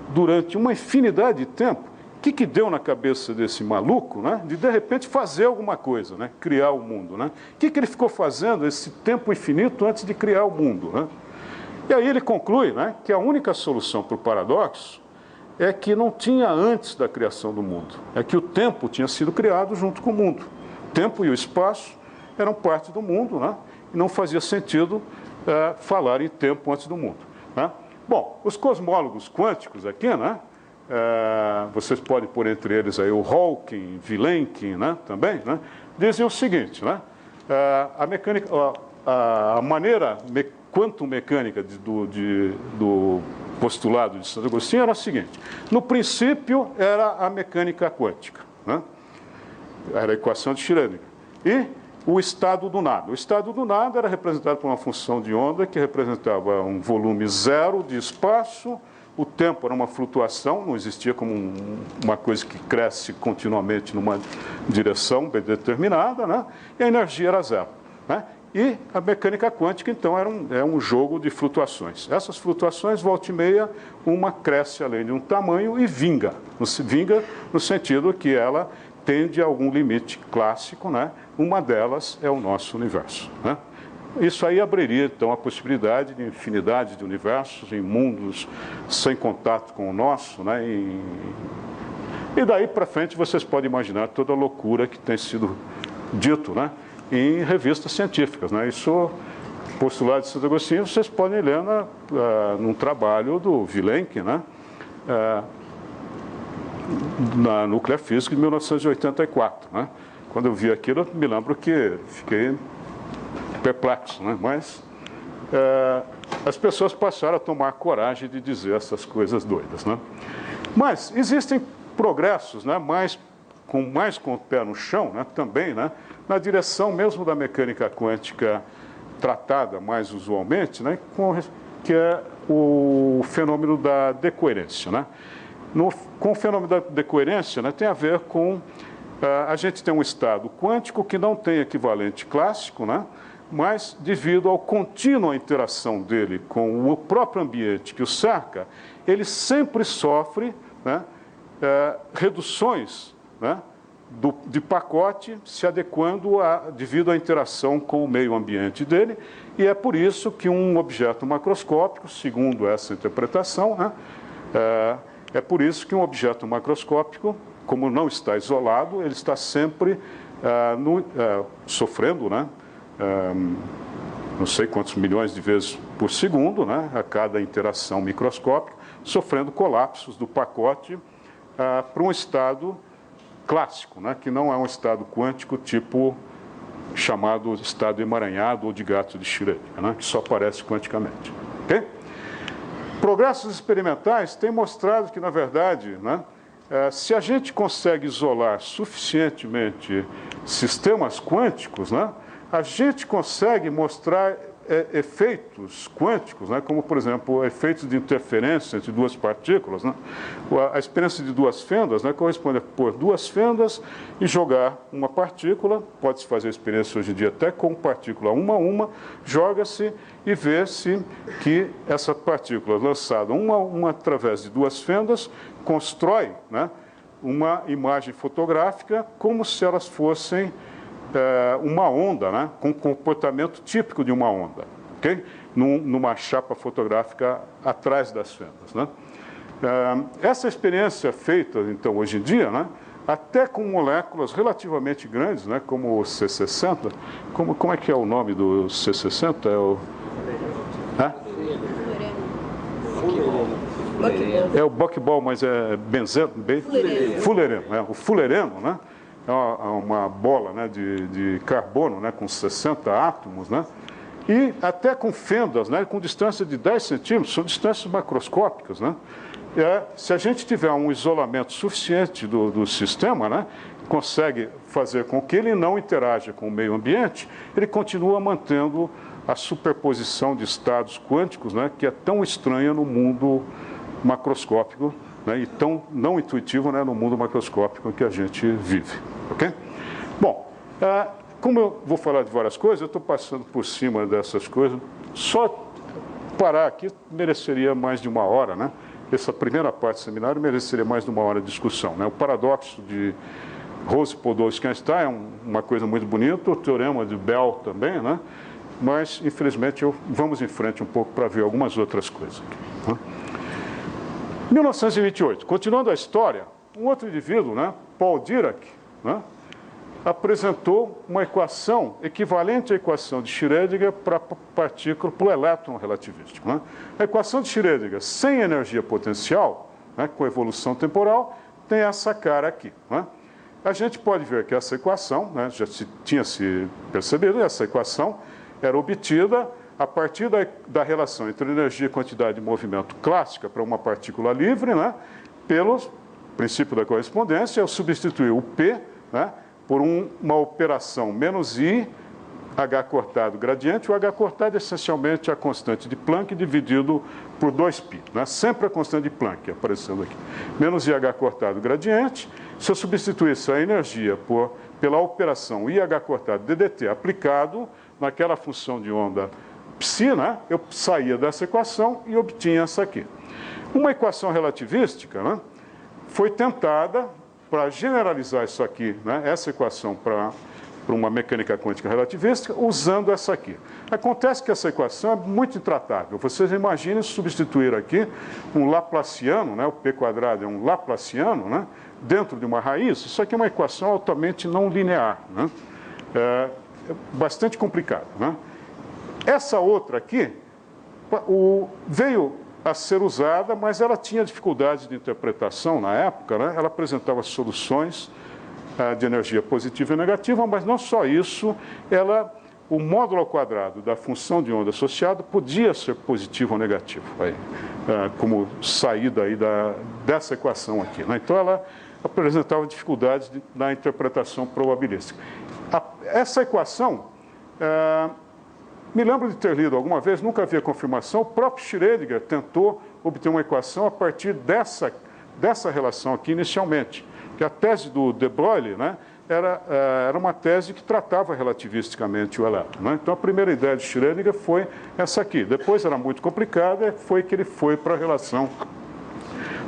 durante uma infinidade de tempo, o que deu na cabeça desse maluco, né, de repente fazer alguma coisa, né, criar o mundo? Né? O que ele ficou fazendo esse tempo infinito antes de criar o mundo? Né? E aí ele conclui, né, que a única solução para o paradoxo é que não tinha antes da criação do mundo, é que o tempo tinha sido criado junto com o mundo. O tempo e o espaço eram parte do mundo, né, e não fazia sentido falar em tempo antes do mundo. Né? Bom, os cosmólogos quânticos aqui, né, vocês podem pôr entre eles aí o Hawking, Vilenkin, né, também, né, dizem o seguinte, né, a mecânica, a maneira quantum-mecânica do postulado de Santo Agostinho era a seguinte: no princípio era a mecânica quântica, né, era a equação de Schrödinger, e o estado do nada. O estado do nada era representado por uma função de onda que representava um volume zero de espaço, o tempo era uma flutuação, não existia como uma coisa que cresce continuamente numa direção bem determinada, né? E a energia era zero. Né? E a mecânica quântica, então, é um jogo de flutuações. Essas flutuações, volta e meia, uma cresce além de um tamanho e vinga. Vinga no sentido que ela tende a algum limite clássico, né? Uma delas é o nosso universo. Né? Isso aí abriria, então, a possibilidade de infinidade de universos em mundos sem contato com o nosso. Né? E daí para frente vocês podem imaginar toda a loucura que tem sido dito, né, em revistas científicas. Né? Isso, postulado de Santo Agostinho, vocês podem ler num trabalho do Vilenkin, né? Na Nuclear Physics de 1984. Né? Quando eu vi aquilo, eu me lembro que fiquei perplexo, né? Mas as pessoas passaram a tomar coragem de dizer essas coisas doidas. Né? Mas existem progressos, né, mais com o pé no chão, né, também, né, na direção mesmo da mecânica quântica tratada mais usualmente, né, que é o fenômeno da decoerência. Né? Com o fenômeno da decoerência, né, tem a ver com a gente tem um estado quântico que não tem equivalente clássico, né, mas devido à contínua interação dele com o próprio ambiente que o cerca, ele sempre sofre, né, reduções, né, de pacote se adequando devido à interação com o meio ambiente dele, e é por isso que um objeto macroscópico, segundo essa interpretação, né, é por isso que um objeto macroscópico, como não está isolado, ele está sempre sofrendo, né, não sei quantos milhões de vezes por segundo, né, a cada interação microscópica, sofrendo colapsos do pacote para um estado clássico, né, que não é um estado quântico tipo chamado estado emaranhado ou de gato de Schrödinger, né, que só aparece quanticamente. Okay? Progressos experimentais têm mostrado que, na verdade, né, se a gente consegue isolar suficientemente sistemas quânticos, né, a gente consegue mostrar efeitos quânticos, né, como, por exemplo, efeitos de interferência entre duas partículas. Né? A experiência de duas fendas, né, corresponde a pôr duas fendas e jogar uma partícula. Pode-se fazer experiência hoje em dia até com partícula uma a uma, joga-se e vê-se que essa partícula lançada uma a uma através de duas fendas constrói, né, uma imagem fotográfica como se elas fossem uma onda, né, com o comportamento típico de uma onda, okay? Numa chapa fotográfica atrás das fendas. Né? Essa experiência feita, então, hoje em dia, né, até com moléculas relativamente grandes, né, como o C60, como é que é o nome do C60? É o... É o buckball, mas é benzeno, fulereno, o fulereno, né? É uma bola, né, de carbono, né, com 60 átomos, né, e até com fendas, né, com distância de 10 centímetros, são distâncias macroscópicas. Né, se a gente tiver um isolamento suficiente do sistema, né, consegue fazer com que ele não interaja com o meio ambiente, ele continua mantendo a superposição de estados quânticos, né, que é tão estranha no mundo macroscópico, né, e tão não intuitivo, né, no mundo macroscópico em que a gente vive. Okay? Bom, como eu vou falar de várias coisas, eu estou passando por cima dessas coisas, só parar aqui mereceria mais de uma hora, né? Essa primeira parte do seminário mereceria mais de uma hora de discussão, né? O paradoxo de Rose-Podolsky-Einstein é uma coisa muito bonita, o teorema de Bell também, né? Mas, infelizmente, vamos em frente um pouco para ver algumas outras coisas aqui, né? 1928, continuando a história, um outro indivíduo, né, Paul Dirac, né, apresentou uma equação equivalente à equação de Schrödinger para a partícula, para o elétron relativístico, né? A equação de Schrödinger sem energia potencial, né, com evolução temporal, tem essa cara aqui, né? A gente pode ver que essa equação, né, já tinha se percebido, essa equação era obtida a partir da relação entre energia e quantidade de movimento clássica para uma partícula livre, né, pelo princípio da correspondência. Eu substituí o P, né, por uma operação menos I, H cortado gradiente. O H cortado é essencialmente a constante de Planck dividido por 2π, né, sempre a constante de Planck aparecendo aqui. Menos IH cortado gradiente. Se eu substituísse a energia pela operação IH cortado DDT aplicado naquela função de onda psi, né, eu saía dessa equação e obtinha essa aqui. Uma equação relativística, né, foi tentada para generalizar isso aqui, né, essa equação para uma mecânica quântica relativística, usando essa aqui. Acontece que essa equação é muito intratável. Vocês imaginem substituir aqui um laplaciano, né, o P quadrado é um laplaciano, né, dentro de uma raiz. Isso aqui é uma equação altamente não linear, né, é bastante complicado, né. Essa outra aqui veio a ser usada, mas ela tinha dificuldades de interpretação na época, né? Ela apresentava soluções de energia positiva e negativa, mas não só isso, o módulo ao quadrado da função de onda associada podia ser positivo ou negativo, aí, como saída aí dessa equação aqui, né? Então ela apresentava dificuldades na interpretação probabilística. Essa equação, me lembro de ter lido alguma vez, nunca havia confirmação, o próprio Schrödinger tentou obter uma equação a partir dessa relação aqui inicialmente, que a tese do de Broglie, né, era uma tese que tratava relativisticamente o elétron, né? Então a primeira ideia de Schrödinger foi essa aqui. Depois era muito complicada, foi que ele foi para a relação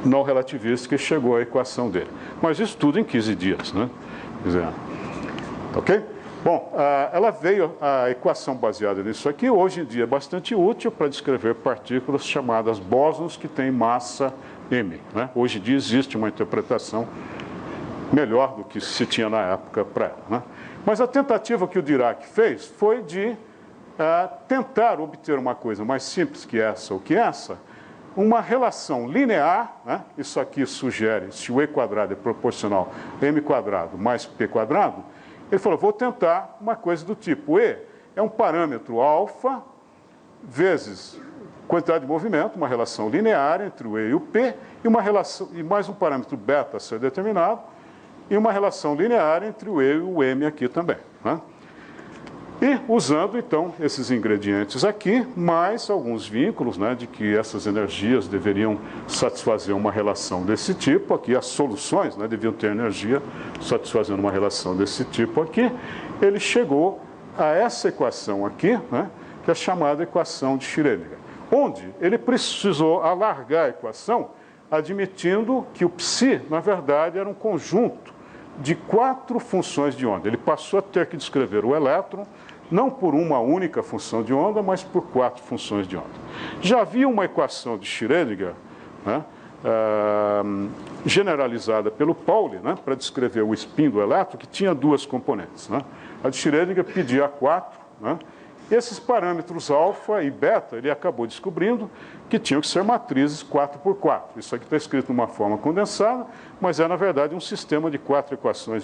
não relativística e chegou à equação dele. Mas isso tudo em 15 dias, né? Quer dizer, ok? Bom, ela veio, a equação baseada nisso aqui, hoje em dia é bastante útil para descrever partículas chamadas bósons que têm massa m, né? Hoje em dia existe uma interpretação melhor do que se tinha na época para ela, né? Mas a tentativa que o Dirac fez foi de tentar obter uma coisa mais simples que essa ou que essa, uma relação linear, né? Isso aqui sugere, se o E quadrado é proporcional a M quadrado mais P quadrado, ele falou, vou tentar uma coisa do tipo, E é um parâmetro alfa vezes quantidade de movimento, uma relação linear entre o E e o P, e mais um parâmetro beta a ser determinado, e uma relação linear entre o E e o M aqui também, né? E usando, então, esses ingredientes aqui, mais alguns vínculos, né, de que essas energias deveriam satisfazer uma relação desse tipo aqui, as soluções, né, deviam ter energia satisfazendo uma relação desse tipo aqui, ele chegou a essa equação aqui, né, que é chamada equação de Schrödinger, onde ele precisou alargar a equação, admitindo que o psi, na verdade, era um conjunto de 4 funções de onda. Ele passou a ter que descrever o elétron, não por uma única função de onda, mas por 4 funções de onda. Já havia uma equação de Schrödinger, né, generalizada pelo Pauli, né, para descrever o spin do elétron, que tinha 2 componentes, né? A de Schrödinger pedia 4, né? Esses parâmetros alfa e beta, ele acabou descobrindo que tinham que ser matrizes 4x4. Isso aqui está escrito de uma forma condensada, mas é, na verdade, um sistema de 4 equações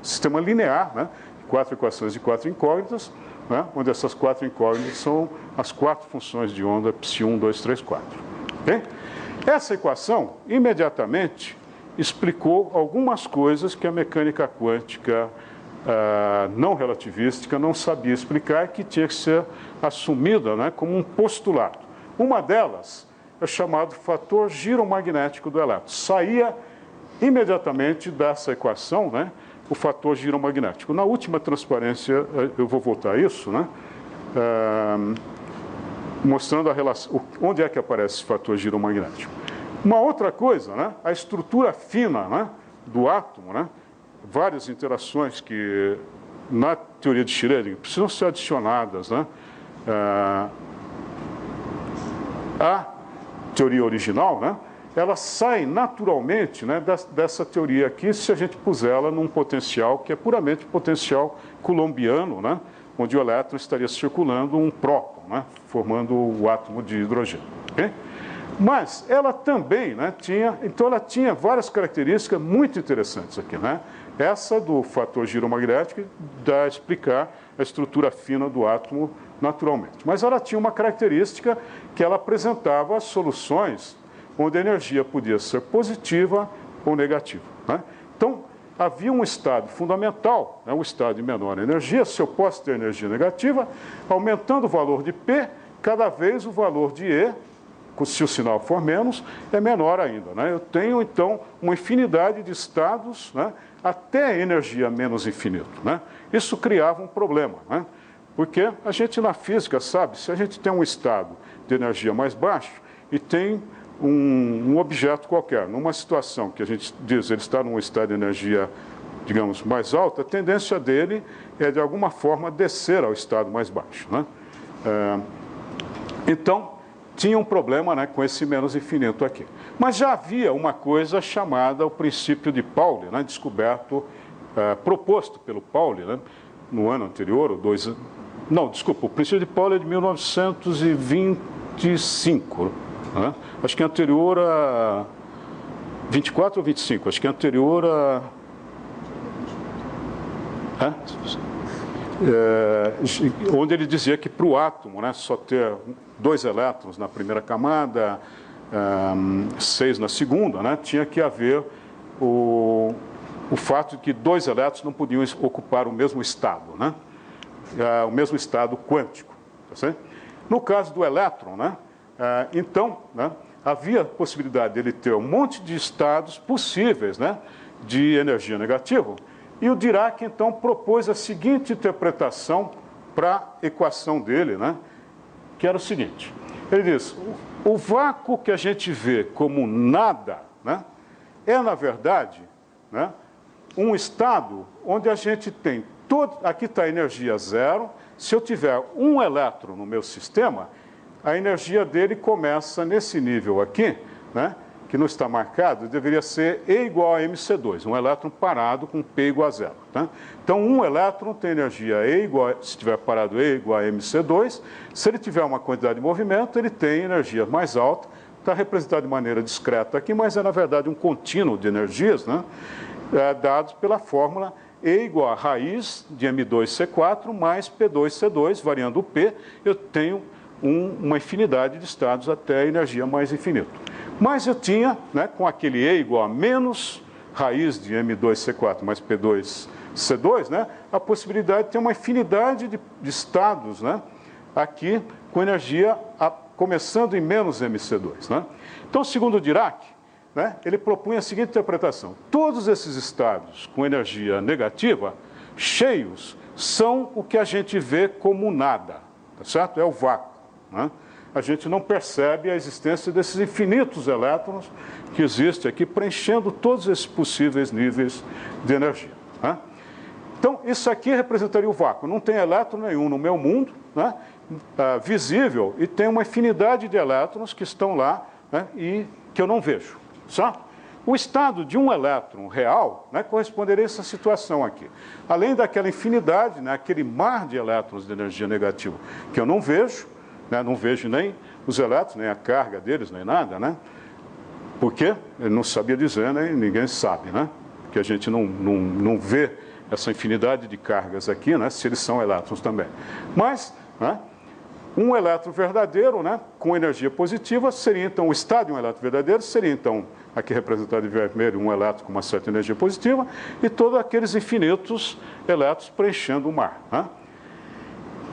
sistema linear, né? 4 equações de 4 incógnitas, né? Onde essas 4 incógnitas são as 4 funções de onda psi1, 2, 3, 4. Okay? Essa equação, imediatamente, explicou algumas coisas que a mecânica quântica não relativística não sabia explicar, que tinha que ser assumida, né, como um postulado. Uma delas é chamado fator giromagnético do elétron. Saía imediatamente dessa equação, né, o fator giromagnético. Na última transparência, eu vou voltar a isso, né, mostrando a relação, onde é que aparece esse fator giromagnético. Uma outra coisa, né, a estrutura fina, né, do átomo, né, várias interações que na teoria de Schrödinger precisam ser adicionadas, né, à teoria original, né, ela sai naturalmente, né, dessa teoria aqui se a gente puser ela num potencial que é puramente potencial coulombiano, né, onde o elétron estaria circulando um próton, né, formando o átomo de hidrogênio. Okay? Mas ela também, né, ela tinha várias características muito interessantes aqui, né? Essa do fator giromagnético dá a explicar a estrutura fina do átomo naturalmente. Mas ela tinha uma característica que ela apresentava soluções onde a energia podia ser positiva ou negativa, né? Então, havia um estado fundamental, né, um estado de menor energia. Se eu posso ter energia negativa, aumentando o valor de P, cada vez o valor de E, se o sinal for menos, é menor ainda, né? Eu tenho, então, uma infinidade de estados, né, até energia menos infinito, né? Isso criava um problema, né? Porque a gente na física sabe, se a gente tem um estado de energia mais baixo e tem um objeto qualquer, numa situação que a gente diz ele está num estado de energia, digamos, mais alta, a tendência dele é, de alguma forma, descer ao estado mais baixo, né? Então, tinha um problema, né, com esse menos infinito aqui. Mas já havia uma coisa chamada o princípio de Pauli, né, descoberto, proposto pelo Pauli, né, no ano anterior, o princípio de Pauli é de 1925, né? Acho que é anterior a 24 ou 25, acho que é anterior a... onde ele dizia que para o átomo, né, só ter 2 elétrons na primeira camada, 6 na segunda, né, tinha que haver o fato de que 2 elétrons não podiam ocupar o mesmo estado, né, o mesmo estado quântico. Tá certo? No caso do elétron, né, então, né, havia a possibilidade dele ter um monte de estados possíveis, né, de energia negativa. E o Dirac, então, propôs a seguinte interpretação para a equação dele, né, que era o seguinte. Ele diz, o vácuo que a gente vê como nada, né, é, na verdade, né, um estado onde a gente tem aqui está a energia zero. Se eu tiver um elétron no meu sistema, a energia dele começa nesse nível aqui, né, que não está marcado, deveria ser E igual a mc2, um elétron parado com P igual a zero. Tá? Então, um elétron tem energia E igual, se estiver parado, E igual a mc2. Se ele tiver uma quantidade de movimento, ele tem energia mais alta, está representado de maneira discreta aqui, mas é, na verdade, um contínuo de energias, né, dados pela fórmula E igual a raiz de M2C4 mais P2C2, variando o P, eu tenho uma infinidade de estados até a energia mais infinita. Mas eu tinha, né, com aquele E igual a menos raiz de M2C4 mais P2C2, né, a possibilidade de ter uma infinidade de estados, né, aqui com energia começando em menos MC2. Né? Então, segundo Dirac, né, ele propunha a seguinte interpretação. Todos esses estados com energia negativa, cheios, são o que a gente vê como nada. Tá certo? É o vácuo. Né? A gente não percebe a existência desses infinitos elétrons que existem aqui, preenchendo todos esses possíveis níveis de energia. Né? Então, isso aqui representaria o vácuo. Não tem elétron nenhum no meu mundo, né, visível, e tem uma infinidade de elétrons que estão lá, né, e que eu não vejo. Certo? O estado de um elétron real, né, corresponderia a essa situação aqui. Além daquela infinidade, né, aquele mar de elétrons de energia negativa que eu não vejo, né, não vejo nem os elétrons, nem a carga deles, nem nada, né? Porque ele não sabia dizer, né? Ninguém sabe, né? Porque a gente não vê essa infinidade de cargas aqui, né? Se eles são elétrons também. Mas, né, um elétron verdadeiro, né, com energia positiva, seria então o estado de um elétron verdadeiro, seria então, aqui representado em vermelho, um elétron com uma certa energia positiva, e todos aqueles infinitos elétrons preenchendo o mar. Né?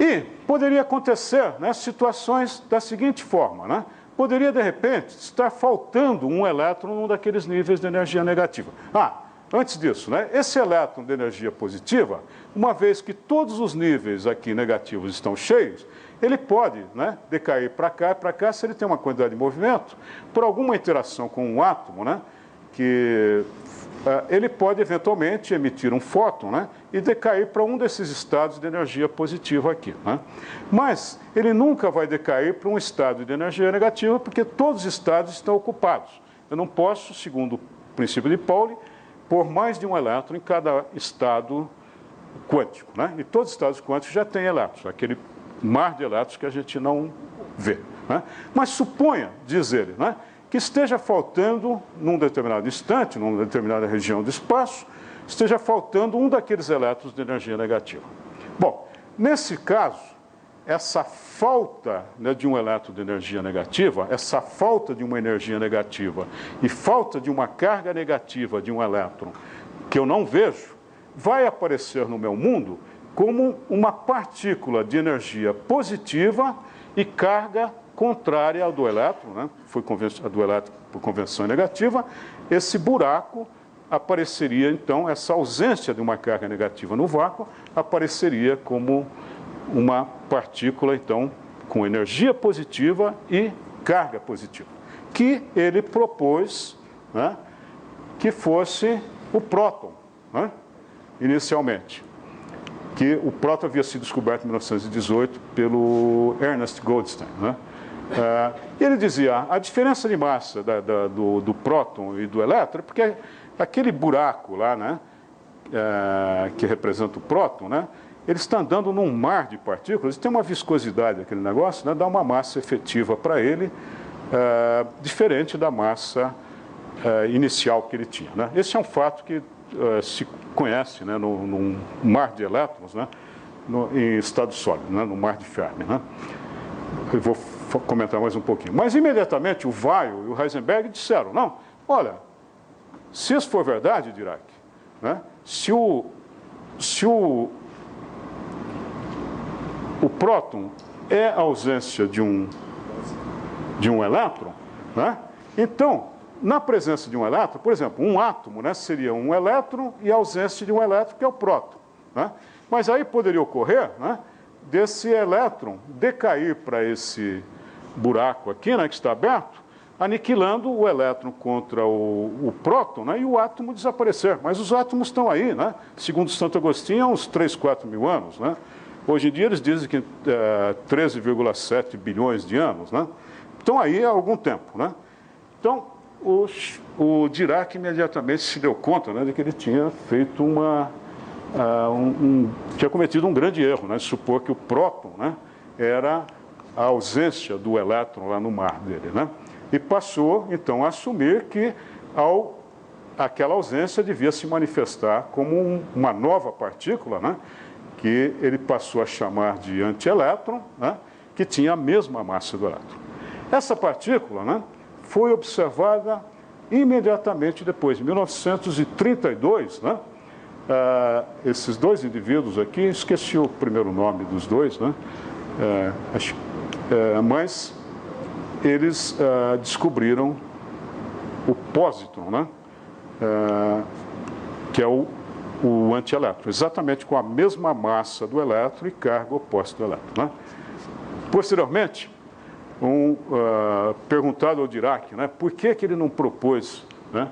E poderia acontecer, né, situações da seguinte forma, né? Poderia, de repente, estar faltando um elétron num daqueles níveis de energia negativa. Antes disso, né, esse elétron de energia positiva, uma vez que todos os níveis aqui negativos estão cheios, ele pode, né, decair para cá e para cá se ele tem uma quantidade de movimento, por alguma interação com um átomo, né, que ele pode eventualmente emitir um fóton, né, e decair para um desses estados de energia positiva aqui, né? Mas ele nunca vai decair para um estado de energia negativa, porque todos os estados estão ocupados. Eu não posso, segundo o princípio de Pauli, pôr mais de um elétron em cada estado quântico, né? E todos os estados quânticos já têm elétrons, aquele mar de elétrons que a gente não vê, né? Mas suponha, diz ele, né, que esteja faltando, num determinado instante, numa determinada região do espaço, esteja faltando um daqueles elétrons de energia negativa. Bom, nesse caso, essa falta, né, de um elétron de energia negativa, essa falta de uma energia negativa e falta de uma carga negativa de um elétron que eu não vejo, vai aparecer no meu mundo como uma partícula de energia positiva e carga contrária ao do elétron, né? Foi a do elétron por convenção negativa. Esse buraco apareceria, então, essa ausência de uma carga negativa no vácuo apareceria como uma partícula, então, com energia positiva e carga positiva, que ele propôs, né, que fosse o próton, né, inicialmente. Que o próton havia sido descoberto em 1918 pelo Ernest Goldstein, né? Ele dizia, a diferença de massa do próton e do elétron é porque aquele buraco lá, né, que representa o próton, né, ele está andando num mar de partículas, tem uma viscosidade aquele negócio, né, dá uma massa efetiva para ele, diferente da massa inicial que ele tinha, né? Esse é um fato que se conhece, né, num mar de elétrons, né, em estado sólido, né, no mar de Fermi, né? Eu vou comentar mais um pouquinho. Mas imediatamente o Weil e o Heisenberg disseram, não, olha, se isso for verdade, Dirac, né, se o próton é a ausência de um elétron, né, então, na presença de um elétron, por exemplo, um átomo, né, seria um elétron e a ausência de um elétron, que é o próton, né? Mas aí poderia ocorrer, né, desse elétron decair para esse buraco aqui, né, que está aberto, aniquilando o elétron contra o próton, né, e o átomo desaparecer. Mas os átomos estão aí, né? Segundo Santo Agostinho, há uns 3, 4 mil anos, né? Hoje em dia eles dizem que 13,7 bilhões de anos, né? Estão aí há algum tempo, né? Então, o Dirac imediatamente se deu conta, né, de que ele tinha feito tinha cometido um grande erro, né, de supor que o próton, né, era a ausência do elétron lá no mar dele, né? E passou, então, a assumir que aquela ausência devia se manifestar como uma nova partícula, né, que ele passou a chamar de antielétron, né, que tinha a mesma massa do elétron. Essa partícula, né, foi observada imediatamente depois, em 1932, né? Esses dois indivíduos aqui, esqueci o primeiro nome dos dois, né? Mas eles descobriram o pósitron, né? Que é o antielétron, exatamente com a mesma massa do elétron e carga oposta do elétron, né? Posteriormente, perguntado ao Dirac, né, por que ele não propôs, né,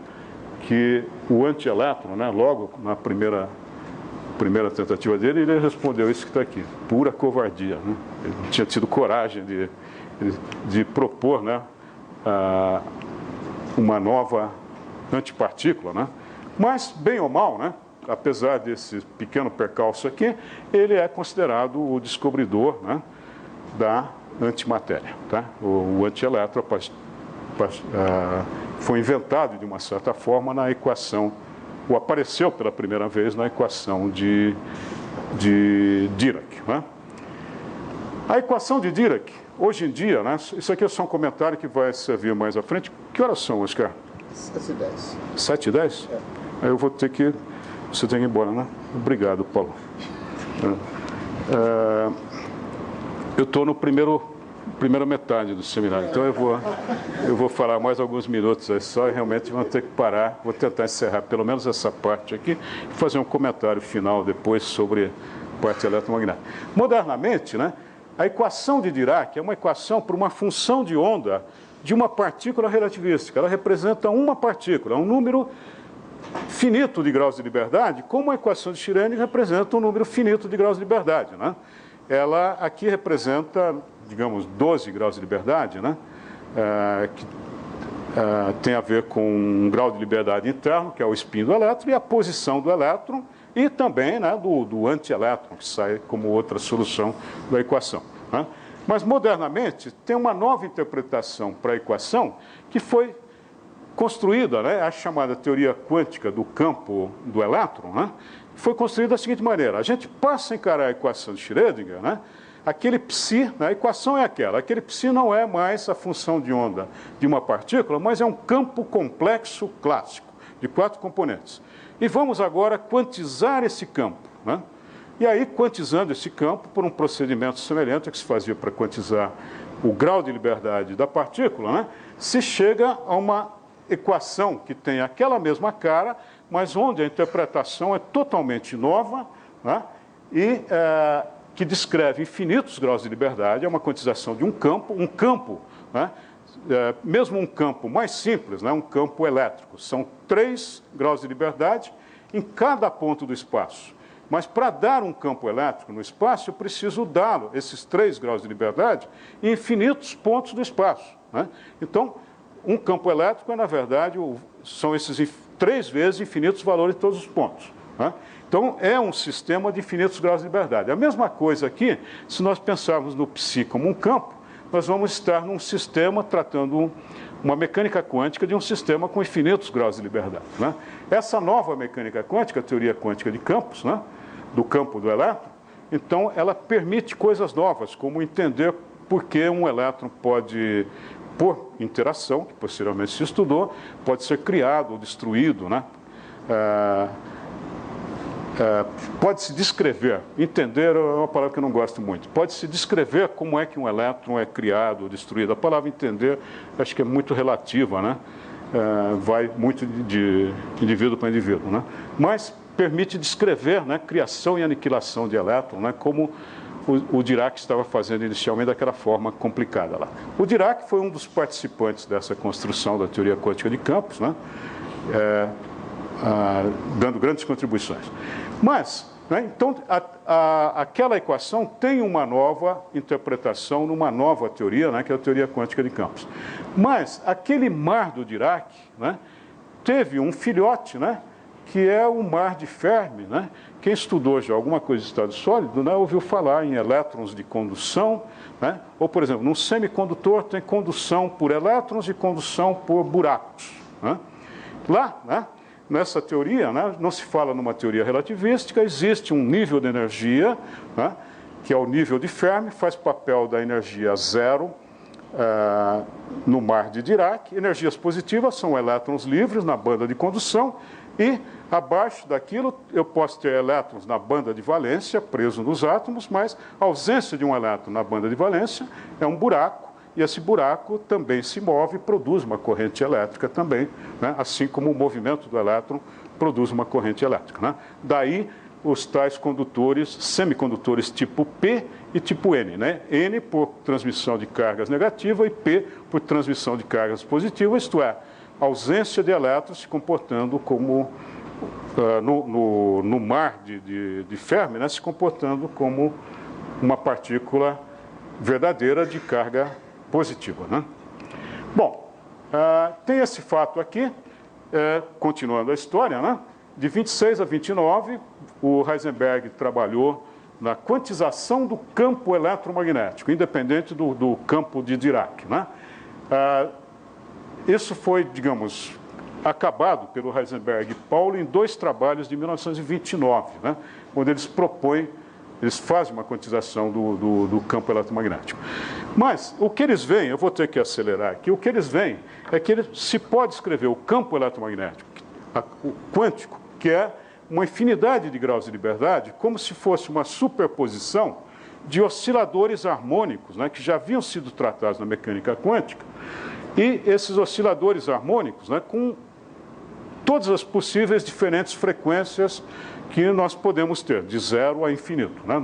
que o antielétron, né, logo na primeira tentativa dele, ele respondeu isso que está aqui, pura covardia, né? Ele não tinha tido coragem de propor, né, uma nova antipartícula, né? Mas, bem ou mal, né, apesar desse pequeno percalço aqui, ele é considerado o descobridor, né, da antimatéria, tá? O antielétron foi inventado de uma certa forma na equação, ou apareceu pela primeira vez na equação de Dirac, né? A equação de Dirac, hoje em dia, né, isso aqui é só um comentário que vai servir mais à frente. Que horas são, Oscar?
7h10.
7h10?
É.
Aí eu vou ter que... Você tem que ir embora, né? Obrigado, Paulo. Eu estou no primeira metade do seminário, então eu vou falar mais alguns minutos aí só e realmente vou ter que parar, vou tentar encerrar pelo menos essa parte aqui e fazer um comentário final depois sobre a parte eletromagnética. Modernamente, né, A equação de Dirac é uma equação para uma função de onda de uma partícula relativística. Ela representa uma partícula, um número finito de graus de liberdade, como a equação de Schrödinger representa um número finito de graus de liberdade, né? Ela aqui representa, digamos, 12 graus de liberdade, né? Que tem a ver com um grau de liberdade interno, que é o spin do elétron, e a posição do elétron, e também, né, do antielétron, que sai como outra solução da equação, né? Mas, modernamente, tem uma nova interpretação para a equação que foi construída, né, a chamada teoria quântica do campo do elétron, né, foi construída da seguinte maneira: a gente passa a encarar a equação de Schrödinger, né, aquele psi, né, a equação é aquela, aquele psi não é mais a função de onda de uma partícula, mas é um campo complexo clássico, de 4 componentes. E vamos agora quantizar esse campo, né? E aí, quantizando esse campo por um procedimento semelhante ao que se fazia para quantizar o grau de liberdade da partícula, né, se chega a uma equação que tem aquela mesma cara, mas onde a interpretação é totalmente nova, né, e que descreve infinitos graus de liberdade. É uma quantização de um campo, né, mesmo um campo mais simples, né, um campo elétrico. São 3 graus de liberdade em cada ponto do espaço. Mas para dar um campo elétrico no espaço, eu preciso dar esses 3 graus de liberdade em infinitos pontos do espaço, né? Então, um campo elétrico é, na verdade, são esses 3 vezes infinitos valores em todos os pontos, né? Então, é um sistema de infinitos graus de liberdade. A mesma coisa aqui, se nós pensarmos no psi como um campo, nós vamos estar num sistema tratando uma mecânica quântica de um sistema com infinitos graus de liberdade, né? Essa nova mecânica quântica, a teoria quântica de campos, né, do campo do elétron, então ela permite coisas novas, como entender por que um elétron pode, por interação, que posteriormente se estudou, pode ser criado ou destruído, né? Pode-se descrever, entender é uma palavra que eu não gosto muito, pode-se descrever como é que um elétron é criado ou destruído. A palavra entender acho que é muito relativa, né? Vai muito de indivíduo para indivíduo, né? Mas permite descrever, né, criação e aniquilação de elétron, né, como o Dirac estava fazendo inicialmente daquela forma complicada lá. O Dirac foi um dos participantes dessa construção da teoria quântica de campos, né, dando grandes contribuições. Mas, né, então, aquela equação tem uma nova interpretação numa nova teoria, né, que é a teoria quântica de campos. Mas aquele mar do Dirac, né, teve um filhote, né, que é o mar de Fermi, né? Quem estudou já alguma coisa de estado sólido, né, ouviu falar em elétrons de condução, né? Ou, por exemplo, num semicondutor tem condução por elétrons e condução por buracos, né? Lá, né, nessa teoria, né, não se fala numa teoria relativística, existe um nível de energia, né, que é o nível de Fermi, faz papel da energia zero no mar de Dirac. Energias positivas são elétrons livres na banda de condução, e abaixo daquilo eu posso ter elétrons na banda de valência, presos nos átomos, mas a ausência de um elétron na banda de valência é um buraco, e esse buraco também se move e produz uma corrente elétrica também, né? Assim como o movimento do elétron produz uma corrente elétrica, né? Daí os tais condutores, semicondutores tipo P e tipo N, né? N por transmissão de cargas negativas e P por transmissão de cargas positivas, isto é, ausência de elétrons se comportando como, no mar de Fermi, né, se comportando como uma partícula verdadeira de carga positiva, né? Bom, tem esse fato aqui, continuando a história, né? De 26 a 29, o Heisenberg trabalhou na quantização do campo eletromagnético, independente do campo de Dirac, né? Isso foi, digamos, acabado pelo Heisenberg e Pauli em 2 trabalhos de 1929, né, onde eles fazem uma quantização do campo eletromagnético. Mas o que eles veem, eu vou ter que acelerar aqui, o que eles veem é que se pode escrever o campo eletromagnético, o quântico, que é uma infinidade de graus de liberdade, como se fosse uma superposição de osciladores harmônicos, né, que já haviam sido tratados na mecânica quântica, e esses osciladores harmônicos, né, com todas as possíveis diferentes frequências que nós podemos ter, de 0 a infinito, né,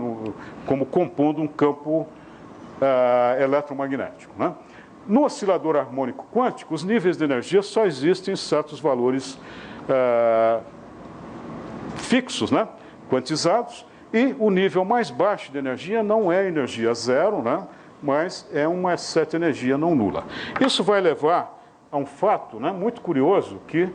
como compondo um campo eletromagnético, né? No oscilador harmônico quântico, os níveis de energia só existem em certos valores fixos, né? Quantizados, e o nível mais baixo de energia não é energia zero, né? Mas é uma certa energia não nula. Isso vai levar a um fato, né, muito curioso, que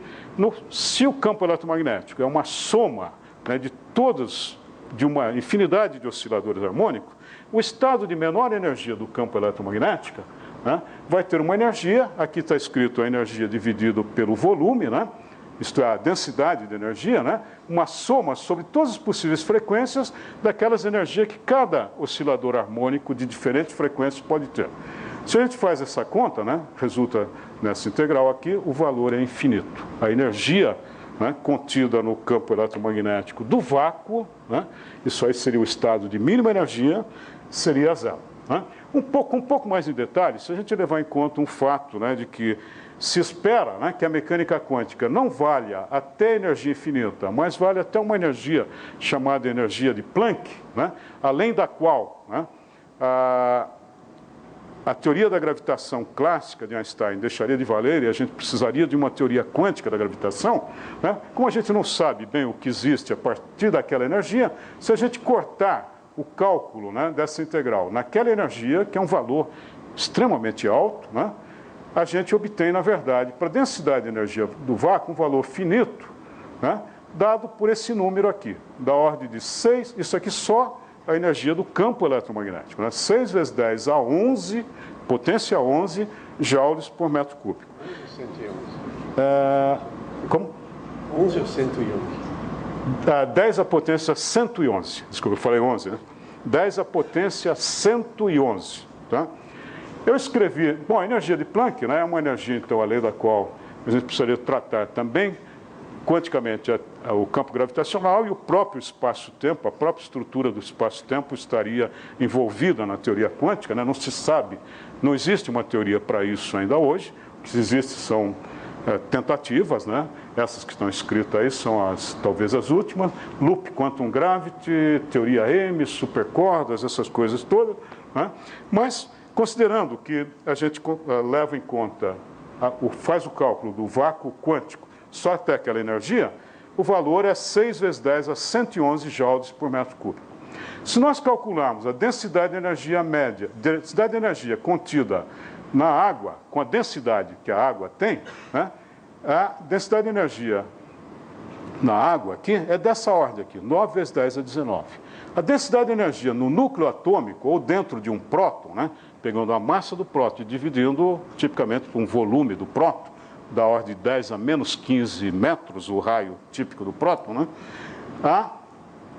se o campo eletromagnético é uma soma, né, de uma infinidade de osciladores harmônicos, o estado de menor energia do campo eletromagnético, né, vai ter uma energia, aqui está escrito a energia dividido pelo volume, né, isto é, a densidade de energia, né, uma soma sobre todas as possíveis frequências daquelas energias que cada oscilador harmônico de diferentes frequências pode ter. Se a gente faz essa conta, né, resulta nessa integral aqui, o valor é infinito. A energia, né, contida no campo eletromagnético do vácuo, né, isso aí seria o estado de mínima energia, seria zero. Né? Um pouco mais em detalhes, se a gente levar em conta um fato, né, de que se espera, né, que a mecânica quântica não valha até energia infinita, mas vale até uma energia chamada energia de Planck, né, além da qual, né, a teoria da gravitação clássica de Einstein deixaria de valer e a gente precisaria de uma teoria quântica da gravitação, né? Como a gente não sabe bem o que existe a partir daquela energia, se a gente cortar o cálculo, né, dessa integral naquela energia, que é um valor extremamente alto, né, a gente obtém, na verdade, para a densidade de energia do vácuo, um valor finito, né, dado por esse número aqui, da ordem de 6, isso aqui só a energia do campo eletromagnético, né? 6 vezes 10 a 11, potência 11 joules por metro cúbico.
11 ou 111?
Como?
11 ou 111?
10 à potência 111. Desculpa, eu falei 11, né? 10 à potência 111. Tá? Eu escrevi... Bom, a energia de Planck, né, é uma energia, então, além da qual a gente precisaria tratar também quanticamente o campo gravitacional e o próprio espaço-tempo, a própria estrutura do espaço-tempo estaria envolvida na teoria quântica, né? Não se sabe, não existe uma teoria para isso ainda hoje, o que existe são tentativas, né? Essas que estão escritas aí são talvez as últimas, Loop Quantum Gravity, teoria M, supercordas, essas coisas todas, né? Mas, considerando que a gente leva em conta, faz o cálculo do vácuo quântico, só até aquela energia, o valor é 6 vezes 10 a 111 joules por metro cúbico. Se nós calcularmos a densidade de energia média, densidade de energia contida na água, com a densidade que a água tem, né, a densidade de energia na água aqui é dessa ordem aqui, 9 vezes 10 a 19. A densidade de energia no núcleo atômico, ou dentro de um próton, né, pegando a massa do próton e dividindo tipicamente por um volume do próton, da ordem de 10 a menos 15 metros, o raio típico do próton, né? A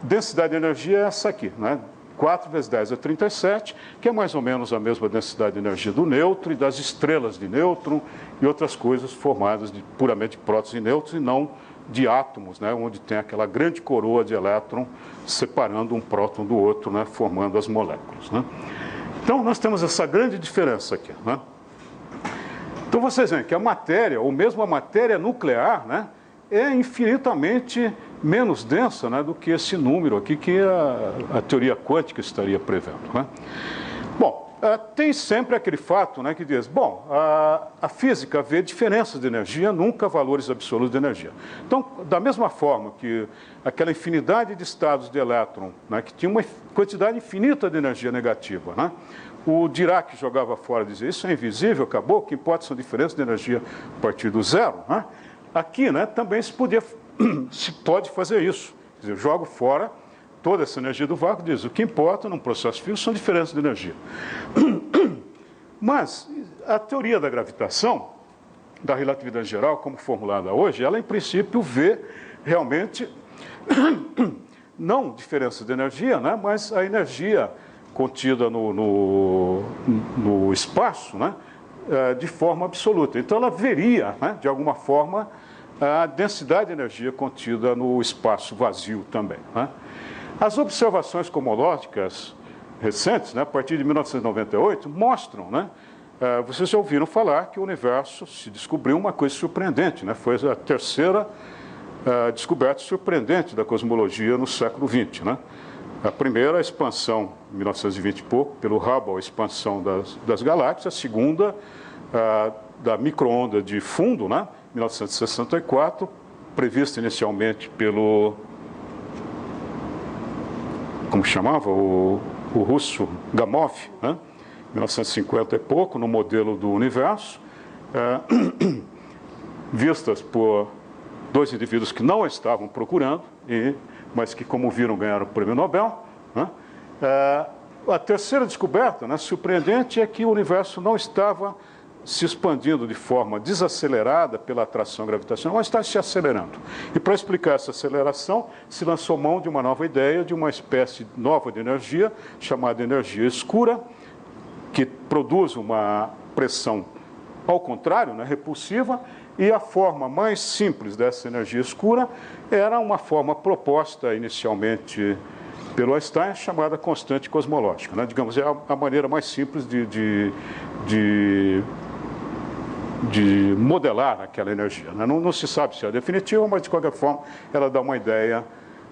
densidade de energia é essa aqui, né? 4 vezes 10 é 37, que é mais ou menos a mesma densidade de energia do nêutron e das estrelas de nêutron e outras coisas formadas de puramente prótons e nêutrons e não de átomos, né? Onde tem aquela grande coroa de elétron separando um próton do outro, né? Formando as moléculas, né? Então, nós temos essa grande diferença aqui, né? Então, vocês veem que a matéria, ou mesmo a matéria nuclear, né, é infinitamente menos densa, né, do que esse número aqui que a teoria quântica estaria prevendo, né? Bom, tem sempre aquele fato, né, que diz, bom, a física vê diferenças de energia, nunca valores absolutos de energia. Então, da mesma forma que aquela infinidade de estados de elétron, né, que tinha uma quantidade infinita de energia negativa, né, o Dirac jogava fora, dizia, isso é invisível, acabou, o que importa são diferenças de energia a partir do zero, né? Aqui, né, também se pode fazer isso. Quer dizer, eu jogo fora toda essa energia do vácuo, diz, o que importa num processo físico são diferenças de energia. Mas a teoria da gravitação, da relatividade geral, como formulada hoje, ela em princípio vê realmente não diferença de energia, né, mas a energia contida no espaço, né, de forma absoluta. Então, ela veria, né, de alguma forma, a densidade de energia contida no espaço vazio também, né. As observações cosmológicas recentes, né, a partir de 1998, mostram, né, vocês já ouviram falar que o universo se descobriu uma coisa surpreendente, né, foi a terceira descoberta surpreendente da cosmologia no século XX, né. A primeira, a expansão, em 1920 e pouco, pelo Hubble, a expansão das galáxias. A segunda, da micro-onda de fundo, né? 1964, prevista inicialmente pelo, como chamava, o russo Gamov, né? 1950 e pouco, no modelo do universo, vistas por dois indivíduos que não estavam procurando, mas que, como viram, ganharam o prêmio Nobel, né? A terceira descoberta, né, surpreendente, é que o universo não estava se expandindo de forma desacelerada pela atração gravitacional, mas está se acelerando. E para explicar essa aceleração, se lançou mão de uma nova ideia, de uma espécie nova de energia, chamada energia escura, que produz uma pressão ao contrário, né, repulsiva, e a forma mais simples dessa energia escura era uma forma proposta inicialmente pelo Einstein, chamada constante cosmológica, né? Digamos, é a maneira mais simples de modelar aquela energia, né? Não se sabe se é definitiva, mas de qualquer forma ela dá uma ideia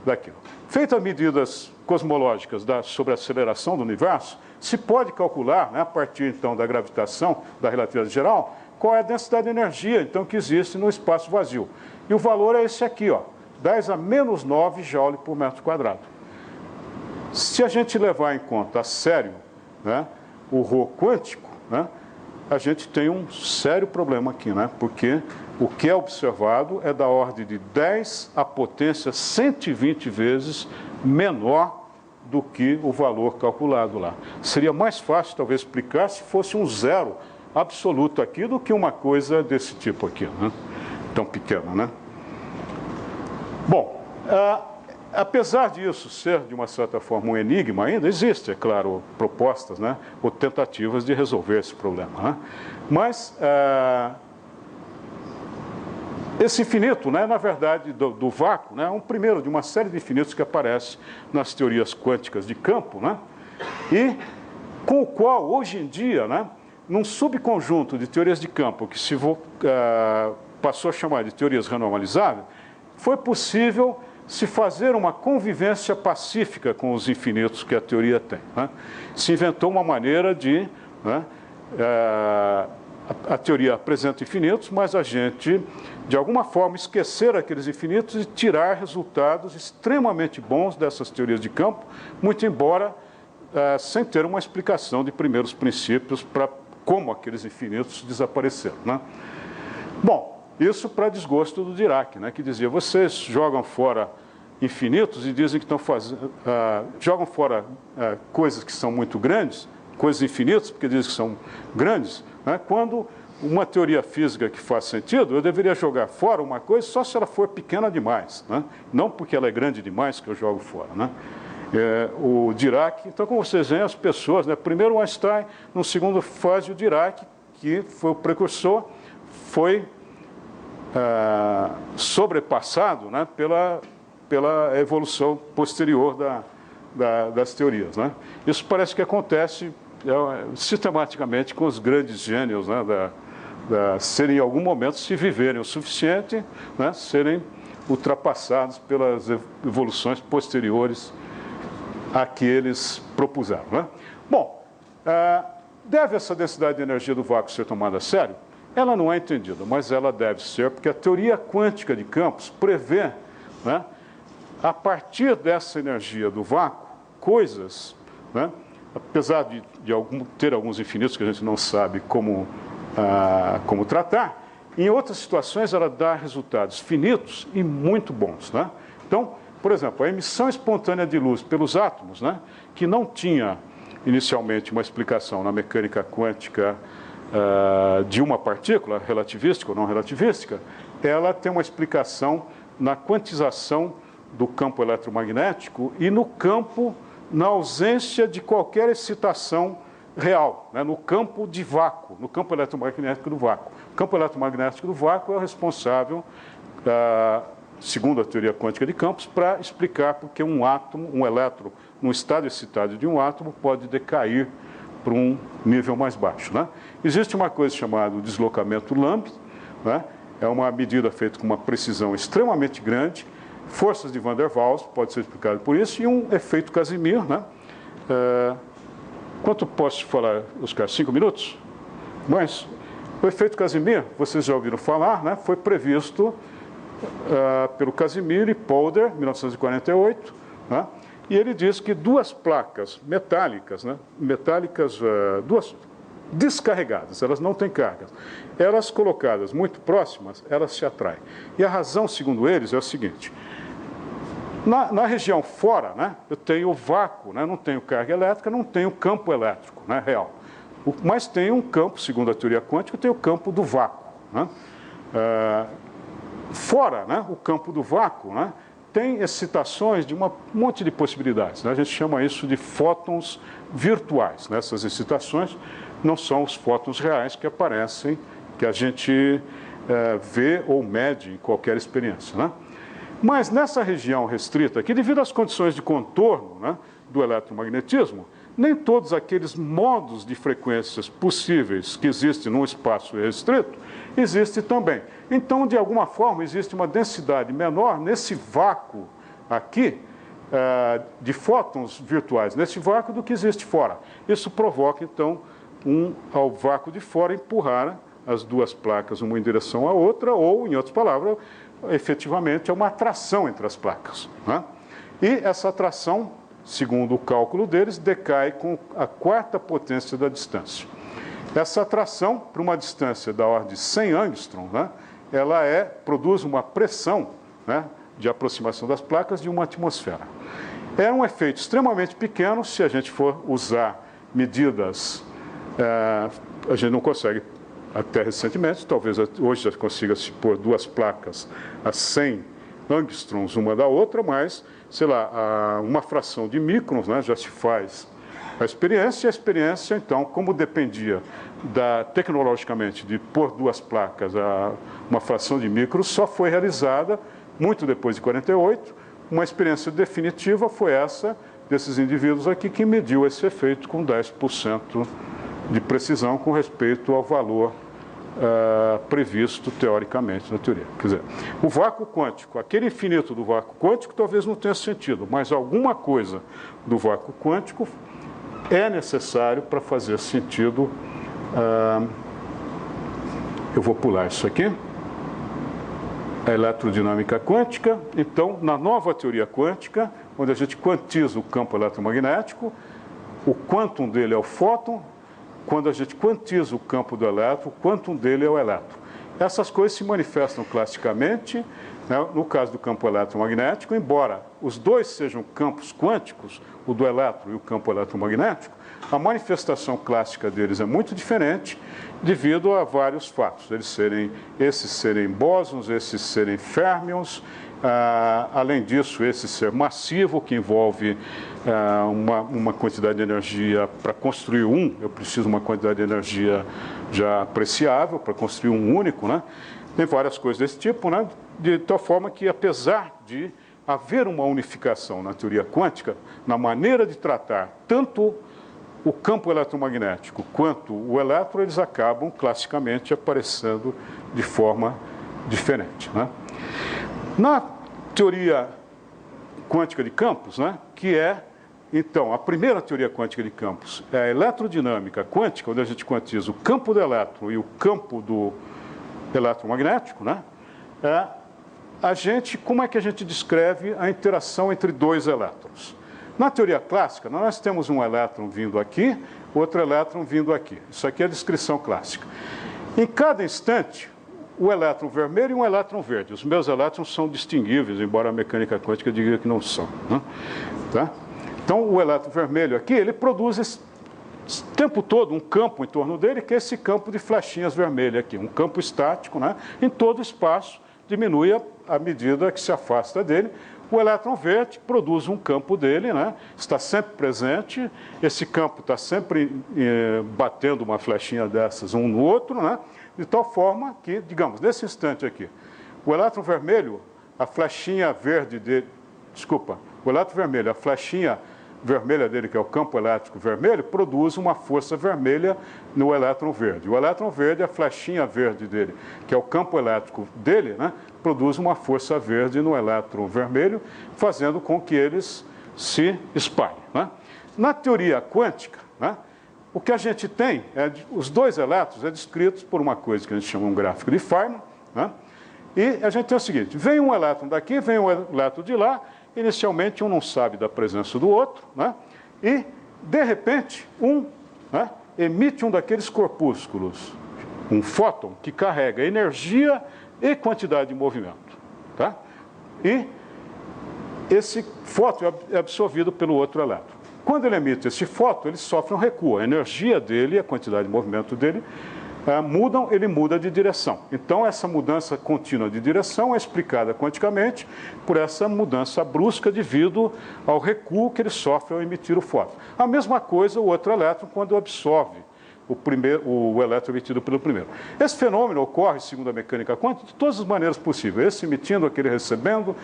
daquilo. Feitas medidas cosmológicas sobre a aceleração do universo, se pode calcular, né, a partir então da gravitação, da relatividade geral, qual é a densidade de energia então que existe no espaço vazio. E o valor é esse aqui, ó, 10 a menos 9 joule por metro quadrado. Se a gente levar em conta a sério, né, o Rho quântico, né, a gente tem um sério problema aqui, né, porque o que é observado é da ordem de 10 à potência 120 vezes menor do que o valor calculado lá. Seria mais fácil, talvez, explicar se fosse um zero absoluto aqui do que uma coisa desse tipo aqui, né? Tão pequena, né? Bom, apesar disso ser, de uma certa forma, um enigma ainda, existe, é claro, propostas, né, ou tentativas de resolver esse problema, né? Mas esse infinito, né, na verdade, do vácuo, né, é um primeiro de uma série de infinitos que aparece nas teorias quânticas de campo, né, e com o qual, hoje em dia, né, num subconjunto de teorias de campo que se passou a chamar de teorias renormalizáveis, foi possível se fazer uma convivência pacífica com os infinitos que a teoria tem, né? Se inventou uma maneira de, né, a teoria apresenta infinitos, mas a gente, de alguma forma, esquecer aqueles infinitos e tirar resultados extremamente bons dessas teorias de campo, muito embora sem ter uma explicação de primeiros princípios para como aqueles infinitos desapareceram, né? Bom, isso para desgosto do Dirac, né, que dizia, vocês jogam fora infinitos e dizem que estão fazendo, jogam fora coisas que são muito grandes, coisas infinitas, porque dizem que são grandes, né, quando uma teoria física que faz sentido, eu deveria jogar fora uma coisa só se ela for pequena demais, né, não porque ela é grande demais que eu jogo fora, né. O Dirac, então, como vocês veem, as pessoas, né, primeiro o Einstein, no segundo fase o Dirac, que foi o precursor, foi sobrepassado, né, pela evolução posterior das teorias, né. Isso parece que acontece sistematicamente com os grandes gênios, né, serem em algum momento, se viverem o suficiente, né, serem ultrapassados pelas evoluções posteriores a que eles propuseram, né? Bom, deve essa densidade de energia do vácuo ser tomada a sério? Ela não é entendida, mas ela deve ser, porque a teoria quântica de campos prevê, né, a partir dessa energia do vácuo, coisas, né, apesar de ter alguns infinitos que a gente não sabe como tratar, em outras situações ela dá resultados finitos e muito bons, né? Então, por exemplo, a emissão espontânea de luz pelos átomos, né, que não tinha inicialmente uma explicação na mecânica quântica de uma partícula, relativística ou não relativística, ela tem uma explicação na quantização do campo eletromagnético e no campo, na ausência de qualquer excitação real, né, no campo de vácuo, no campo eletromagnético do vácuo. O campo eletromagnético do vácuo é o responsável, segundo a teoria quântica de campos, para explicar porque um átomo, um elétron, num estado excitado de um átomo, pode decair para um nível mais baixo, né? Existe uma coisa chamada deslocamento Lamb, né? É uma medida feita com uma precisão extremamente grande, forças de Van der Waals, pode ser explicado por isso, e um efeito Casimir, né? Quanto posso falar, Oscar? 5 minutos? Mas o efeito Casimir, vocês já ouviram falar, né? Foi previsto pelo Casimir e Polder, em 1948, né? E ele diz que duas placas metálicas, né? Duas descarregadas, elas não têm carga, elas colocadas muito próximas, elas se atraem. E a razão, segundo eles, é o seguinte: na região fora, né, eu tenho vácuo, né, não tenho carga elétrica, não tenho campo elétrico, né, real. Mas tem um campo, segundo a teoria quântica, tem o campo do vácuo. Né? Fora, né, o campo do vácuo, né, tem excitações de um monte de possibilidades. Né? A gente chama isso de fótons virtuais. Né? Essas excitações não são os fótons reais que aparecem, que a gente vê ou mede em qualquer experiência. Né? Mas nessa região restrita aqui, devido às condições de contorno, né, do eletromagnetismo, nem todos aqueles modos de frequências possíveis que existem num espaço restrito, existem também. Então, de alguma forma, existe uma densidade menor nesse vácuo aqui, de fótons virtuais, nesse vácuo do que existe fora. Isso provoca, então, ao vácuo de fora empurrar as duas placas uma em direção à outra, ou, em outras palavras, efetivamente é uma atração entre as placas. Né? E essa atração, segundo o cálculo deles, decai com a quarta potência da distância. Essa atração, para uma distância da ordem de 100 angstrom, né, ela produz uma pressão, né, de aproximação das placas de uma atmosfera. É um efeito extremamente pequeno se a gente for usar medidas, a gente não consegue até recentemente, talvez hoje já consiga se pôr duas placas a 100 angstroms uma da outra, mas, sei lá, uma fração de microns, né, já se faz a experiência. E a experiência, então, como dependia tecnologicamente de pôr duas placas a uma fração de microns, só foi realizada muito depois de 48. Uma experiência definitiva foi essa desses indivíduos aqui, que mediu esse efeito com 10% de precisão com respeito ao valor previsto teoricamente na teoria. Quer dizer, o vácuo quântico, aquele infinito do vácuo quântico talvez não tenha sentido, mas alguma coisa do vácuo quântico é necessário para fazer sentido. Eu vou pular isso aqui. A eletrodinâmica quântica. Então, na nova teoria quântica, onde a gente quantiza o campo eletromagnético, o quantum dele é o fóton. Quando a gente quantiza o campo do elétron, o quantum dele é o elétron. Essas coisas se manifestam classicamente, né, no caso do campo eletromagnético, embora os dois sejam campos quânticos, o do elétron e o campo eletromagnético, a manifestação clássica deles é muito diferente devido a vários fatos. Esses serem bósons, esses serem férmions, além disso, esse ser massivo, que envolve uma quantidade de energia. Para construir eu preciso de uma quantidade de energia já apreciável para construir um único, né? Tem várias coisas desse tipo, né? De tal forma que, apesar de haver uma unificação na teoria quântica, na maneira de tratar tanto o campo eletromagnético quanto o elétron, eles acabam classicamente aparecendo de forma diferente, né? Na teoria quântica de campos, né, que então, a primeira teoria quântica de campos é a eletrodinâmica quântica, onde a gente quantiza o campo do elétron e o campo do eletromagnético, né, como é que a gente descreve a interação entre dois elétrons? Na teoria clássica, nós temos um elétron vindo aqui, outro elétron vindo aqui. Isso aqui é a descrição clássica. Em cada instante, o elétron vermelho e um elétron verde. Os meus elétrons são distinguíveis, embora a mecânica quântica diga que não são. Né? Tá? Então, o elétron vermelho aqui, ele produz esse tempo todo um campo em torno dele, que é esse campo de flechinhas vermelhas aqui, um campo estático, né? Em todo o espaço, diminui à medida que se afasta dele. O elétron verde produz um campo dele, né? Está sempre presente, esse campo está sempre batendo uma flechinha dessas um no outro, né? De tal forma que, digamos, nesse instante aqui, o elétron vermelho, a flechinha verde dele, o elétron vermelho, a flechinha vermelha dele, que é o campo elétrico vermelho, produz uma força vermelha no elétron verde. O elétron verde, a flechinha verde dele, que é o campo elétrico dele, né, produz uma força verde no elétron vermelho, fazendo com que eles se espalhem. Né? Na teoria quântica, né, o que a gente tem, os dois elétrons é descritos por uma coisa que a gente chama um gráfico de Feynman, né? E a gente tem o seguinte, vem um elétron daqui, vem um elétron de lá, inicialmente um não sabe da presença do outro, né? E, de repente, né, emite um daqueles corpúsculos, um fóton, que carrega energia e quantidade de movimento. Tá? E esse fóton é absorvido pelo outro elétron. Quando ele emite esse fóton, ele sofre um recuo. A energia dele e a quantidade de movimento dele mudam, ele muda de direção. Então, essa mudança contínua de direção é explicada quanticamente por essa mudança brusca devido ao recuo que ele sofre ao emitir o fóton. A mesma coisa o outro elétron quando absorve o elétron emitido pelo primeiro. Esse fenômeno ocorre, segundo a mecânica quântica, de todas as maneiras possíveis. Esse emitindo, aquele recebendo,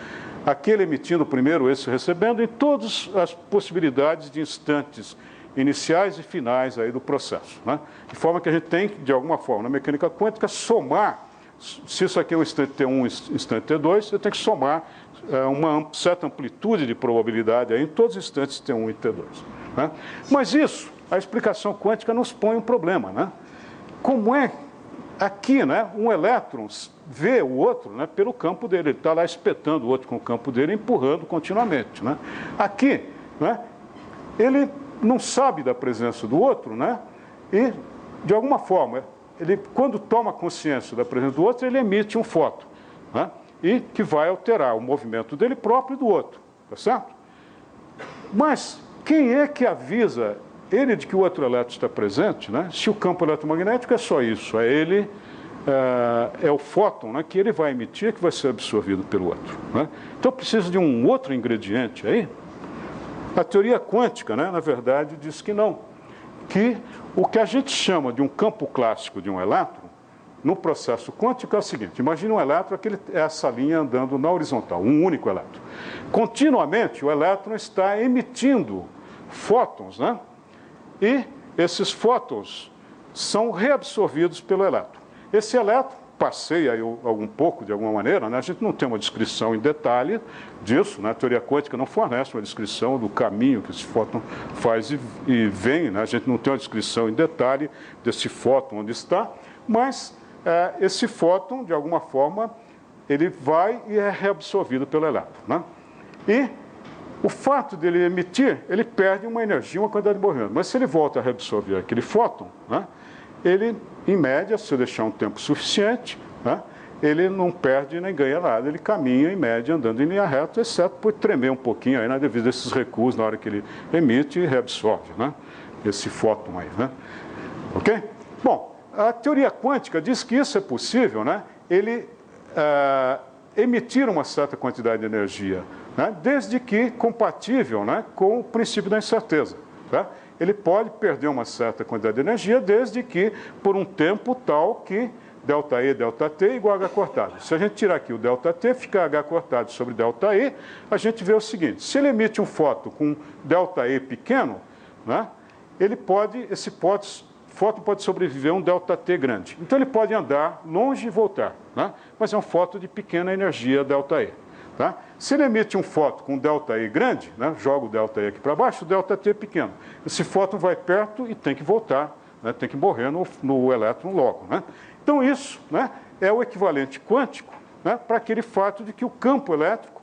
aquele emitindo primeiro, esse recebendo, em todas as possibilidades de instantes iniciais e finais aí do processo. Né? De forma que a gente tem, de alguma forma, na mecânica quântica, somar, se isso aqui é um instante T1 e um instante T2, você tem que somar uma certa amplitude de probabilidade aí em todos os instantes T1 e T2. Né? Mas isso, a explicação quântica nos põe um problema. Né? Como é aqui, né, um elétron vê o outro, né, pelo campo dele, ele está lá espetando o outro com o campo dele, empurrando continuamente. Né? Aqui, né, ele não sabe da presença do outro, né? E, de alguma forma, ele, quando toma consciência da presença do outro, ele emite um fóton, né? E que vai alterar o movimento dele próprio e do outro, tá certo? Mas quem é que avisa ele de que o outro elétron está presente, né? Se o campo eletromagnético é só isso, é ele, é o fóton, né, que ele vai emitir, que vai ser absorvido pelo outro, né? Então precisa de um outro ingrediente aí. A teoria quântica, né, na verdade, diz que não. Que o que a gente chama de um campo clássico de um elétron, no processo quântico é o seguinte, imagine um elétron, essa linha andando na horizontal, um único elétron. Continuamente, o elétron está emitindo fótons, né? E esses fótons são reabsorvidos pelo elétron. Esse elétron passeia aí algum pouco, de alguma maneira, né? A gente não tem uma descrição em detalhe disso, né? A teoria quântica não fornece uma descrição do caminho que esse fóton faz e vem, né? A gente não tem uma descrição em detalhe desse fóton onde está, mas esse fóton, de alguma forma, ele vai e é reabsorvido pelo elétron, né? E o fato dele emitir, ele perde uma energia, uma quantidade de movimento, mas se ele volta a reabsorver aquele fóton, né, ele, em média, se eu deixar um tempo suficiente, né, ele não perde nem ganha nada, ele caminha, em média, andando em linha reta, exceto por tremer um pouquinho aí, né, devido a esses recuos na hora que ele emite e reabsorve, né, esse fóton aí. Né? Ok? Bom, a teoria quântica diz que isso é possível, né, ele emitir uma certa quantidade de energia, né, desde que compatível, né, com o princípio da incerteza. Tá? Ele pode perder uma certa quantidade de energia desde que por um tempo tal que ΔE, ΔT é igual a H cortado. Se a gente tirar aqui o ΔT, fica H cortado sobre ΔE, a gente vê o seguinte, se ele emite um fóton com ΔE pequeno, né, esse fóton pode sobreviver a um ΔT grande. Então ele pode andar longe e voltar, né, mas é um fóton de pequena energia ΔE. Tá? Se ele emite um fóton com ΔE grande, né, joga o ΔE aqui para baixo, o ΔT é pequeno. Esse fóton vai perto e tem que voltar, né, tem que morrer no elétron logo. Né? Então isso, né, é o equivalente quântico, né, para aquele fato de que o campo elétrico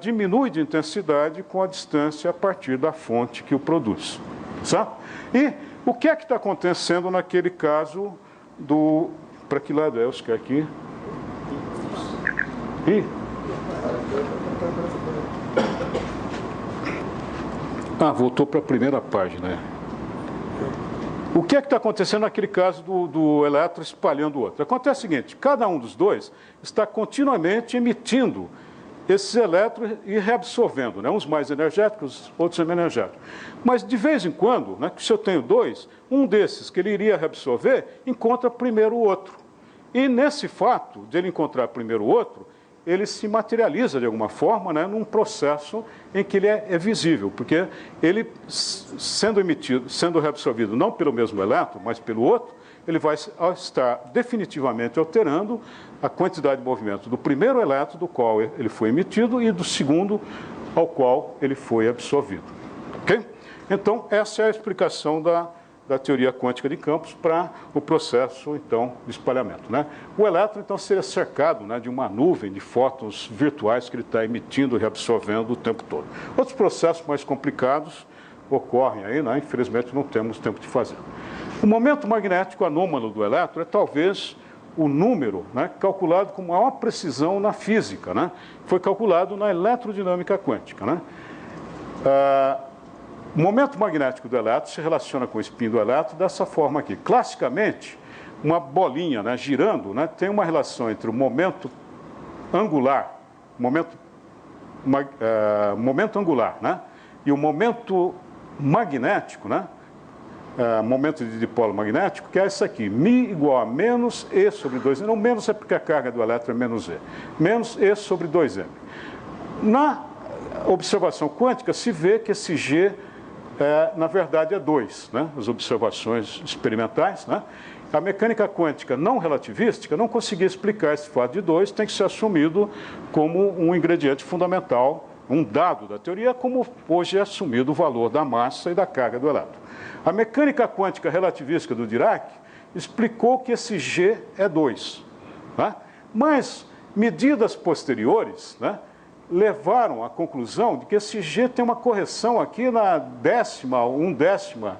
diminui de intensidade com a distância a partir da fonte que o produz. Certo? E o que é que está acontecendo naquele caso do... Para que lado é? Oscar aqui? Voltou para a primeira página. O que é que está acontecendo naquele caso do elétron espalhando o outro? Acontece o seguinte, cada um dos dois está continuamente emitindo esses elétrons e reabsorvendo, né? Uns mais energéticos, outros menos energéticos. Mas, de vez em quando, né, se eu tenho dois, um desses que ele iria reabsorver, encontra primeiro o outro. E nesse fato de ele encontrar primeiro o outro, ele se materializa de alguma forma, né, num processo em que ele é visível, porque ele, sendo emitido, sendo reabsorvido não pelo mesmo elétron, mas pelo outro, ele vai estar definitivamente alterando a quantidade de movimento do primeiro elétron do qual ele foi emitido e do segundo ao qual ele foi absorvido. Ok? Então, essa é a explicação da teoria quântica de campos para o processo, então, de espalhamento, né? O elétron, então, seria cercado, né, de uma nuvem de fótons virtuais que ele está emitindo e reabsorvendo o tempo todo. Outros processos mais complicados ocorrem aí, né? Infelizmente, não temos tempo de fazer. O momento magnético anômalo do elétron é talvez o número, né, calculado com maior precisão na física, né? Foi calculado na eletrodinâmica quântica, né? O momento magnético do elétron se relaciona com o spin do elétron dessa forma aqui. Classicamente, uma bolinha, né, girando, né, tem uma relação entre o momento angular, momento angular, né, e o momento magnético, né, momento de dipolo magnético, que é isso aqui, μ igual a menos E sobre 2M. Não, menos é porque a carga do elétron é menos E. Menos E sobre 2M. Na observação quântica se vê que esse G na verdade é 2, né? As observações experimentais, né? A mecânica quântica não relativística não conseguia explicar esse fato de 2, tem que ser assumido como um ingrediente fundamental, um dado da teoria, como hoje é assumido o valor da massa e da carga do elétron. A mecânica quântica relativística do Dirac explicou que esse G é 2, né? Mas medidas posteriores, né, levaram à conclusão de que esse G tem uma correção aqui na undécima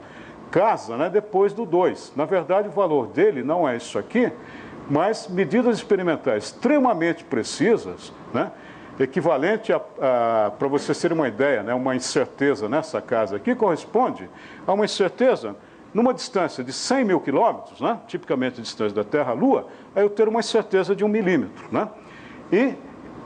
casa, né, depois do 2. Na verdade, o valor dele não é isso aqui, mas medidas experimentais extremamente precisas, né, equivalente para vocês terem uma ideia, né, uma incerteza nessa casa aqui, corresponde a uma incerteza numa distância de 100 mil quilômetros, né, tipicamente a distância da Terra à Lua, aí eu ter uma incerteza de 1 milímetro. Né, e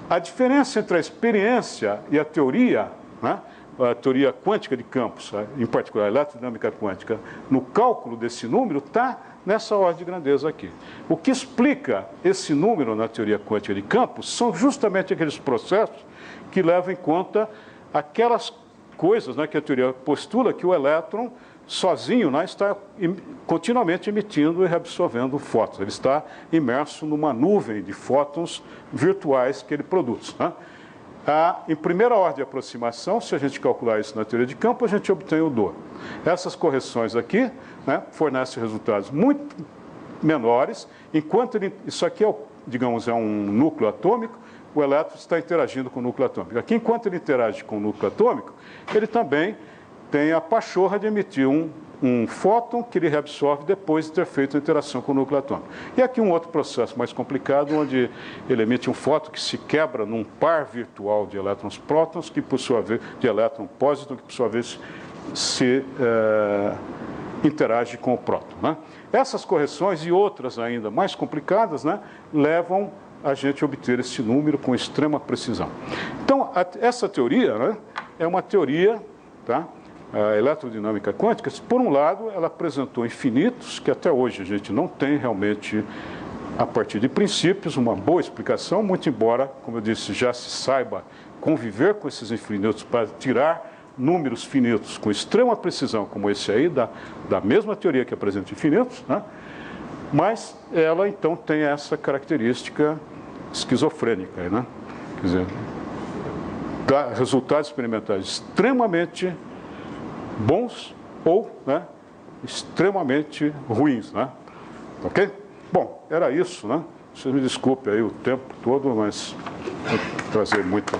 a diferença entre a experiência e a teoria, né, a teoria quântica de campos, em particular a eletrodinâmica quântica, no cálculo desse número, está nessa ordem de grandeza aqui. O que explica esse número na teoria quântica de campos são justamente aqueles processos que levam em conta aquelas coisas, né, que a teoria postula que o elétron sozinho, né, está continuamente emitindo e reabsorvendo fótons. Ele está imerso numa nuvem de fótons virtuais que ele produz. Né? Em primeira ordem de aproximação, se a gente calcular isso na teoria de campo, a gente obtém o dor. Essas correções aqui, né, fornecem resultados muito menores, enquanto isso aqui é, digamos, é um núcleo atômico, o elétron está interagindo com o núcleo atômico. Aqui, enquanto ele interage com o núcleo atômico, ele também tem a pachorra de emitir um fóton que ele reabsorve depois de ter feito a interação com o núcleo atômico. E aqui um outro processo mais complicado, onde ele emite um fóton que se quebra num par virtual de elétrons-prótons, que por sua vez, de elétron-pósitron, que por sua vez se interage com o próton. Né? Essas correções e outras ainda mais complicadas, né, levam a gente a obter esse número com extrema precisão. Então, essa teoria, né, é uma teoria, tá? A eletrodinâmica quântica, por um lado, ela apresentou infinitos, que até hoje a gente não tem realmente, a partir de princípios, uma boa explicação, muito embora, como eu disse, já se saiba conviver com esses infinitos para tirar números finitos com extrema precisão, como esse aí, da mesma teoria que apresenta infinitos, né? Mas ela, então, tem essa característica esquizofrênica, né? Quer dizer, dá resultados experimentais extremamente bons ou, né, extremamente ruins, né? Ok? Bom, era isso, né? Vocês me desculpem aí o tempo todo, mas vou trazer muita